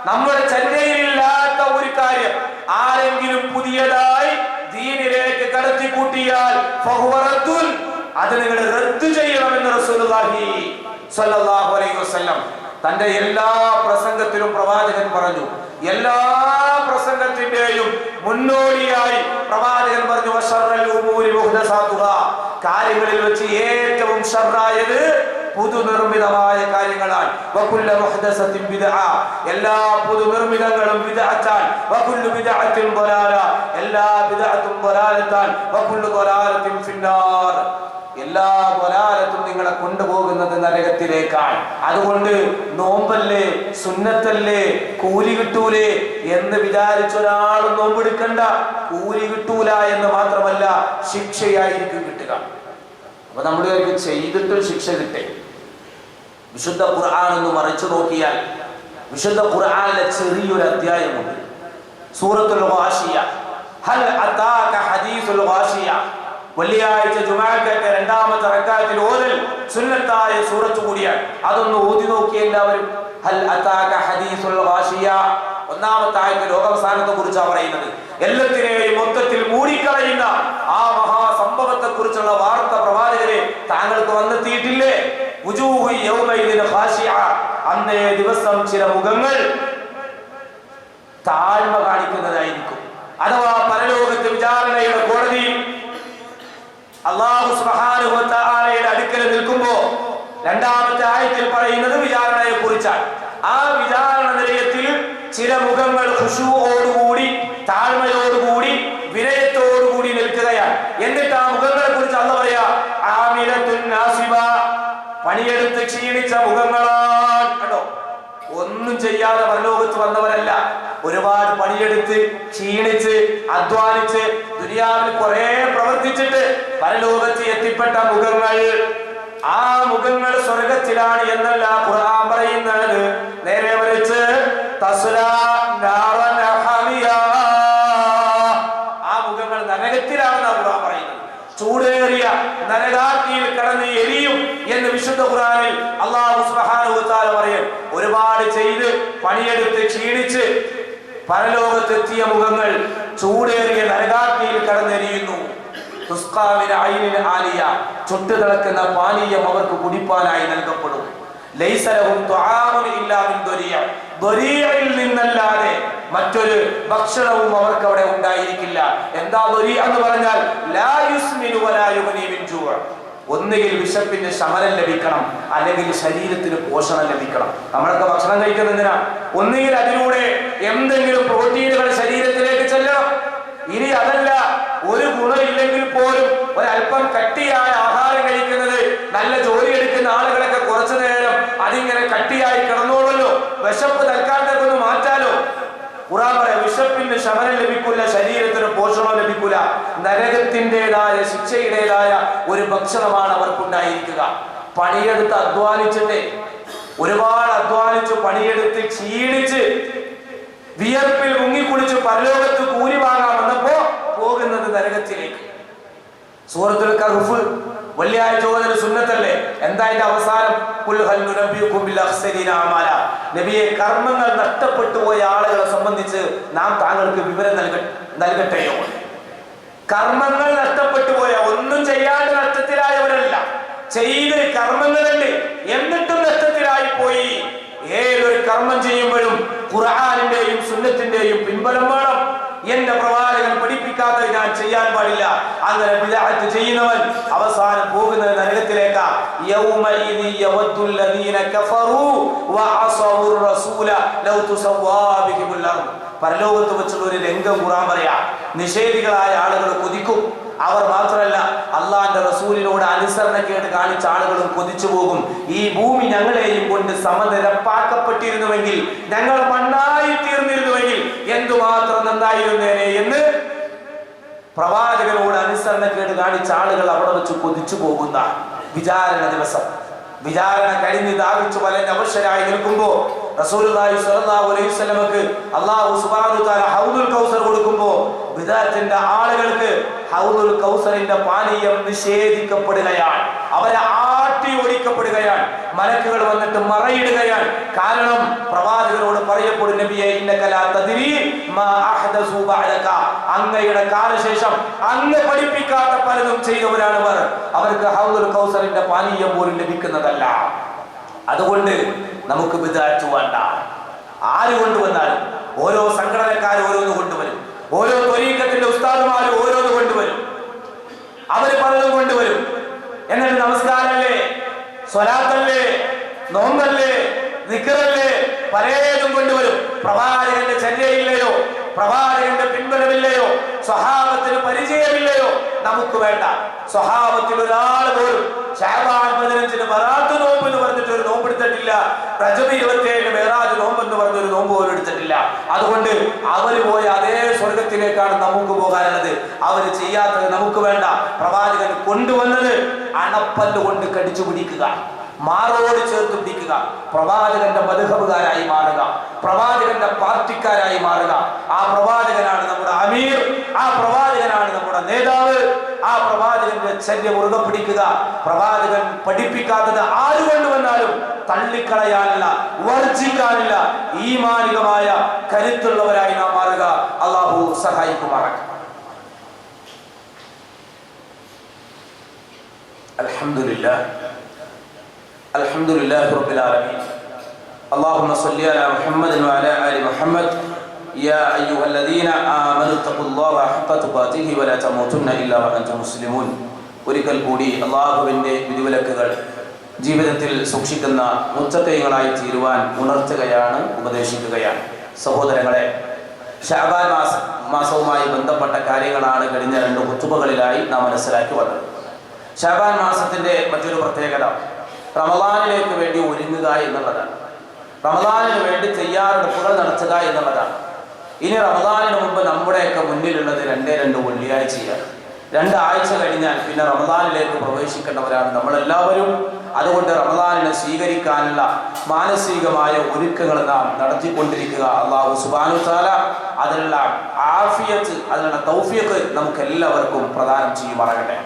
നമ്മുടെ ചര്യയിലില്ലാത്ത ഒരു കാര്യം ആരെങ്കിലും പുതിയതായി ദീനിലേക്ക് കടത്തിക്കൂട്ടിയാൽ ഫഹുവ റദ്ദുൻ, അത് നിങ്ങൾ റദ്ദ് ചെയ്യണമെന്ന് റസൂലുള്ളാഹി സ്വല്ലല്ലാഹു അലൈഹി വസല്ലം തന്റെ എല്ലാ പ്രസംഗത്തിലും പ്രവാചകൻ പറഞ്ഞു. എല്ലാ പ്രസംഗത്തിന്റെയും മുന്നോടിയായി പ്രവാചകൻ പറഞ്ഞു, വശറൽ ഉമൂരി മുഹ്ദസാതുഹാ, കാര്യങ്ങളിൽ വെച്ച് ഏറ്റവും ഷർറായത് പുതുനിർമ്മിതമായ കാര്യങ്ങളാണ്. വകുല്ല മുഹ്ദസത്തിൻ ബിദ്അ, എല്ലാ പുതുനിർമ്മിതങ്ങളും ബിദ്അത്താണ്. വകുല്ലു ബിദ്അത്തിൻ ളലാല, എല്ലാ ബിദ്അത്തും ളലാലത്താണ്. വകുല്ലു ളലാലത്തിൻ ഫിന്നാർ, എല്ലാ ളലാലത്തും നിങ്ങളെ കൊണ്ടുപോകുന്നത് നരകത്തിലേക്കാണ്. അതുകൊണ്ട് നോമ്പല്ലേ, സുന്നത്തല്ലേ, കൂലി കിട്ടൂലേ എന്ന് വിചാരിച്ചൊരാളും നോമ്പെടുക്കണ്ട. കൂലി കിട്ടൂല എന്ന് മാത്രമല്ല, ശിക്ഷയായിരിക്കും കിട്ടുക. അപ്പൊ നമ്മൾ ചെയ്തിട്ടൊരു ശിക്ഷ കിട്ടേ. വിശുദ്ധ ഖുർആൻ ഒന്ന് മറിച്ചു നോക്കിയാൽ വിശുദ്ധ ഖുർആനിലെ ചെറിയൊരു അധ്യായമുണ്ട്, സൂറത്തുൽ ഗാശിയ. ഹൽ അതാക ഹദീസുൽ ഗാശിയ. വെള്ളിയാഴ്ച ജുമുഅയ്ക്ക് രണ്ടാമത്തെ റക്അത്തിൽ ഓതൽ സുന്നത്തായ സൂറത്ത് കൂടിയാണ്. അതൊന്ന് ഓതി നോക്കി എല്ലാവരും. ഹൽ അതാക ഹദീസുൽ ഗാശിയ, ഒന്നാമത്തെ ആയത്ത് ലോകാവസാനത്തെ കുറിച്ചാണ് പറയുന്നത്. എല്ലാത്തിനെയും മൊത്തത്തിൽ മൂടിക്കളയുന്ന ആ മഹാസംഭവത്തെ കുറിച്ചുള്ള വാർത്ത പ്രവാചകരെ താങ്കൾക്ക് വന്നെത്തിയിട്ടില്ലേ? വുജൂഹു യൗമൈദിൻ ഖാശിഅ, അന്നേ ദിവസം ചില മുഖങ്ങൾ താഴ്മ കാണിക്കുന്നതായിരിക്കും. അഥവാ പരലോകത്ത് വിചാരണയുടെ കോടതിയിൽ അല്ലാഹു സുബ്ഹാനഹു വ തആലയുടെ അടുക്കൽ നിൽക്കുമ്പോൾ രണ്ടാമത്തെ ആയത്തിൽ പറയുന്നത് വിചാരണയെ കുറിച്ചാണ്. ആ വിചാരണ നിലയത്തിൽ ചില മുഖങ്ങൾ ഖുശൂഓടുകൂടി, താഴ്മയോടുകൂടി, വിനയത്തോടുകൂടി നിൽക്കുകയാണ്. എന്നിട്ട് ആ മുഖങ്ങളെ കുറിച്ച് അല്ലാഹു പറയാ, ആമിലത്തുൻ നാസിബ, പണിയെടുത്ത് ക്ഷീണിച്ച മുഖങ്ങളാണ്. കണ്ടോ, ഒന്നും ചെയ്യാതെ പരലോകത്ത് വന്നവരല്ല. ഒരുപാട് പണിയെടുത്ത് ക്ഷീണിച്ച് അധ്വാനിച്ച് ദുനിയാവിൽ കുറെ പ്രവർത്തിച്ചിട്ട് പരലോകത്ത് എത്തിപ്പെട്ട മുഖങ്ങൾ. ആ മുഖങ്ങൾ സ്വർഗത്തിലാണ് എന്നല്ല ഖുർആൻ പറയുന്നത്. നേരെ മറിച്ച് തസ്ലാ നാറൻ ഹമിയ, ആ മുഖങ്ങൾ നരകത്തിലാണെന്നാണ് ഖുർആൻ പറയുന്നത്. ചൂടേറിയ നരകാഗ്നിയിൽ കടന്ന് എരിയും എന്ന് വിശുദ്ധ ഖുർആനിൽ അല്ലാഹു സുബ്ഹാനഹു വ തആല പറയും. ഒരുപാട് ചെയ്ത് പണിയെടുത്ത് ക്ഷീണിച്ച് പരലോകത്തെത്തിയ മുഖങ്ങൾ ചൂടേറിയ നരകാഗ്നിയിൽ കടന്നെരിയുന്നു. ചുട്ടു തിളക്കുന്ന പാനീയം അവർക്ക് കുടിപ്പാനായി നൽകപ്പെടും. ദൊരീഅയിൽ നിന്നല്ലാതെ മറ്റൊരു ഭക്ഷണവും അവർക്ക് അവിടെ ഉണ്ടായിരിക്കില്ല. എന്താ ദൊരീഅ എന്ന് പറഞ്ഞാൽ? ലാ യുസ്മിനു വലാ യുഗ്നി മിൻ ജൂഅ. ഒന്നുകിൽ വിശപ്പിന് ശമനം ലഭിക്കണം, അല്ലെങ്കിൽ ശരീരത്തിന് പോഷണം ലഭിക്കണം. നമ്മളൊക്കെ ഭക്ഷണം കഴിക്കുന്നതിനാ, ഒന്നുകിൽ അതിലൂടെ എന്തെങ്കിലും പ്രോട്ടീനുകൾ ശരീരത്തിലേക്ക് ചെല്ലണം. ഇനി അതല്ല, ഒരു ഗുണമില്ലെങ്കിൽ പോലും ഒരല്പം കട്ടിയായ ആഹാരം കഴിക്കുന്നത്, നല്ല ജോലി എടുക്കുന്ന ആളുകളൊക്കെ കുറച്ചു നേരം അതിങ്ങനെ കട്ടിയായി കിടന്നോളല്ലോ, വിശപ്പ് തൽക്കാലത്തേക്കൊന്ന് മാറ്റാലോ. ഖുർആൻ പറയാം, വിശപ്പിന് ശമനം ലഭിക്കില്ല, ശരീരത്തിന് പോഷണം ലഭിക്കില്ല. നരകത്തിൻ്റെതായ ശിക്ഷയുടേതായ ഒരു ഭക്ഷണമാണ് അവർക്കുണ്ടായിരിക്കുക. പണിയെടുത്ത് അധ്വാനിച്ചിട്ട്, ഒരുപാട് അധ്വാനിച്ച് പണിയെടുത്ത് ക്ഷീണിച്ച് വിയർപ്പിൽ മുങ്ങിക്കുളിച്ച് പരലോകത്ത് കൂലി വാങ്ങാൻ വന്നപ്പോ പോകുന്നത് നരകത്തിലേക്ക്. സൂറത്തുൽ കഹ്ഫ് വെള്ളിയാഴ്ച ഓതൽ സുന്നത്തല്ലേ? എന്താ അതിന്റെ അവസാനം? ഖുൽ ഹൽ നുനബ്ബിയുകും ബിൽ അഖ്സരീന അമാല. നബിയെ, കർമ്മങ്ങൾ നഷ്ടപ്പെട്ടു പോയ ആളുകളെ സംബന്ധിച്ച് നാം താങ്കൾക്ക് വിവരം നൽകട്ടെയോ? കർമ്മങ്ങൾ നഷ്ടപ്പെട്ടു പോയ, ഒന്നും ചെയ്യാണ്ട് നഷ്ടത്തിലായവരല്ല, ചെയ്ത് കർമ്മങ്ങളുണ്ട് എന്നിട്ടും നഷ്ടത്തിലായി പോയി. ഏതൊരു കർമ്മം ചെയ്യുമ്പോഴും ഖുർആനിന്റെ എന്റെയും പിൻബലം വേണം. എന്റെ പ്രവാചകൻ പഠിപ്പിക്കാത്തത് ഞാൻ ചെയ്യാൻ പാടില്ല. അങ്ങനെ ബിദ്അത്ത് ചെയ്യുന്നവൻ അവസാനം പോകുന്നത് നരകത്തിലേക്കാ. യൗമഇദി യവദ്ദുൽ ലദീന കഫറൂ വഅസവു റസൂല ലൗ തുസവ്വാ ബിഹിമുൽ അർദ്. പരലോകത്ത് വെച്ചുള്ള ഒരു രംഗം ഖുർആൻ പറയാ. നിഷേധികളായ ആളുകൾ കൊതിക്കും. അവർ മാത്രമല്ല, അള്ളാന്റെ റസൂലിനോട് അനുസരണക്കേട് കാണിച്ച ആളുകളും കൊതിച്ചു പോകും. ഈ ഭൂമി ഞങ്ങളെയും കൊണ്ട് സമനിരപ്പാക്കപ്പെട്ടിരുന്നുവെങ്കിൽ, ഞങ്ങൾ മണ്ണായി തീർന്നിരുന്നുവെങ്കിൽ എന്തുമാത്രം നന്നായിരുന്നേനെ എന്ന് പ്രവാചകനോട് അനുസരണക്കേട് കാണിച്ച ആളുകൾ അവിടെ വെച്ച് കൊതിച്ചു പോകുന്ന വിചാരണ ദിവസം. വിചാരണ കഴിഞ്ഞ് ദാഹിച്ചു വലഞ്ഞ അവശരായി നിൽക്കുമ്പോ റസൂലുള്ളാഹി സ്വല്ലല്ലാഹു അലൈഹി വസല്ലമക്ക് അല്ലാഹു സുബ്ഹാനഹു വ തആല ഹൗദുൽ കൗസർ കൊടുക്കുമ്പോ ബിദഅത്തിന്റെ ആളുകൾക്ക് ഹൗദുൽ കൗസറിന്റെ പാനീയം നിഷേധിക്കപ്പെടുകയാണ്. അവരെ ആട്ടി ഓടിക്കപ്പെടുകയാണ്. മലക്കുകൾ വന്നിട്ട് മറയിടുകയാണ്. കാരണം പ്രവാചകനോട് പറയപ്പെടും, നബിയേ ഇന്നക ലാ തദ്രി മാ അഹ്ദസു ബഅദക, അങ്ങയുടെ കാലശേഷം അങ്ങ് പഠിപ്പിക്കാത്ത പലതും ചെയ്തവരാണ് അവർ. അവർക്ക് ഹൗദുൽ കൗസറിന്റെ പാനീയം പോലും ലഭിക്കുന്നതല്ല. അതുകൊണ്ട് നമുക്ക് ബിദ്അത്ത് വേണ്ട. ആര് കൊണ്ടുവന്നാലും, ഓരോ സംഘടനക്കാർ ഓരോന്ന് കൊണ്ടുവരും, ഓരോ ത്വരീഖത്തിന്റെ ഉസ്താദുമാർ ഓരോന്ന് കൊണ്ടുവരും, അവര് പലതും കൊണ്ടുവരും. എന്നിട്ട് നമസ്കാരല്ലേ, സ്വലാത്തല്ലേ, നോമ്പല്ലേ, ദിക്റല്ലേ, പലതും കൊണ്ടുവരും. പ്രവാചകന്റെ ചര്യയില്ലയോ, പ്രവാചകന്റെ പിൻബലമില്ലയോ, സ്വഹാബത്തിന് പരിചയമില്ലയോ, നമുക്ക് വേണ്ട. സ്വഹാബത്തിൽ ഒരാൾ പോലും ശഅബാൻ 15 ബറാത്ത് നോമ്പ് എന്ന് പറഞ്ഞിട്ട് ഒരു നോമ്പ് എടുത്തിട്ടില്ല. റജബ് 27 മെഹ്റാജ് നോമ്പ് എന്ന് പറഞ്ഞ ഒരു നോമ്പ് പോലും എടുത്തിട്ടില്ല. അതുകൊണ്ട് അവര് പോയ അതേ സ്വർഗത്തിലേക്കാണ് നമുക്ക് പോകാനുള്ളത്. അവര് ചെയ്യാത്തത് നമുക്ക് വേണ്ട. പ്രവാചകൻ കൊണ്ടുവന്നത് അണപ്പല്ല് കൊണ്ട് കടിച്ചു പിടിക്കുക, മാറോട് ചേർത്ത് പിടിക്കുക, പ്രവാചകന്റെ മദ്ഹബുകാരായി മാറുക, പ്രവാചകന്റെ പാർട്ടിക്കാരായി മാറുക. ആ പ്രവാചകനാണ് നമ്മുടെ അമീർ, ആ പ്രവാചകനാണ് നമ്മുടെ നേതാവ്. ആ പ്രവാചകന്റെ ചര്യ മുറുകെ പിടിക്കുക. പ്രവാചകൻ പഠിപ്പിക്കാത്തത് ആര് കൊണ്ടുവന്നാലും തള്ളിക്കളയാനില്ല, വർജിക്കാനില്ല. ഈമാനികമായ കരുത്തുള്ളവരായി നാം മാറുക. അല്ലാഹു സഹായിക്കുമാറാകട്ടെ. അൽഹംദുലില്ലാഹ് അൽഹംദുലില്ലാഹി റബ്ബിൽ ആലമീൻ. اللهم صل على محمد وعلى آل محمد يا أيها الذين آمنوا اتقوا الله حق تقاته ولا تموتن إلا وأنتم مسلمون. ഒരിക്കൽ കൂടി അല്ലാഹുവിന്റെ വിധിവിലക്കുകൾ ജീവിതത്തിൽ സൂക്ഷിക്കുന്ന മുത്തഖീങ്ങളായി തീരുവാൻ ഉണർത്തുകയാണ്, ഉപദേശിക്കുകയാണ്. സഹോദരങ്ങളെ, ശഅബാൻ മാസവുമായി ബന്ധപ്പെട്ട കാര്യങ്ങളാണ് കഴിഞ്ഞ 2 ഖുതുബകളിലായി നാം മനസ്സിലാക്കി വന്നത്. ശഅബാൻ മാസത്തിന്റെ മറ്റൊരു പ്രത്യേകത റമളാനിലേക്ക് വേണ്ടി ഒരുങ്ങുക എന്നുള്ളതാണ്. റമളാനിന് വേണ്ടി തയ്യാറെടുപ്പുകൾ നടത്തുക എന്നുള്ളതാണ്. ഇനി റമളാനിന് മുമ്പ് നമ്മുടെയൊക്കെ മുന്നിലുള്ളത് 2 വെള്ളിയാഴ്ചയാണ്. 2 ആഴ്ച കഴിഞ്ഞാൽ പിന്നെ റമളാനിലേക്ക് പ്രവേശിക്കേണ്ടവരാണ് നമ്മളെല്ലാവരും. അതുകൊണ്ട് റമളാനിനെ സ്വീകരിക്കാനുള്ള മാനസികമായ ഒരുക്കങ്ങൾ നാം നടത്തിക്കൊണ്ടിരിക്കുക. അല്ലാഹു സുബ്ഹാനഹു വ തആല അതിനുള്ള ആഫിയത്ത്, അതിനുള്ള തൗഫീഖ് നമുക്ക് എല്ലാവർക്കും പ്രദാനം ചെയ്യുമാറാകട്ടെ.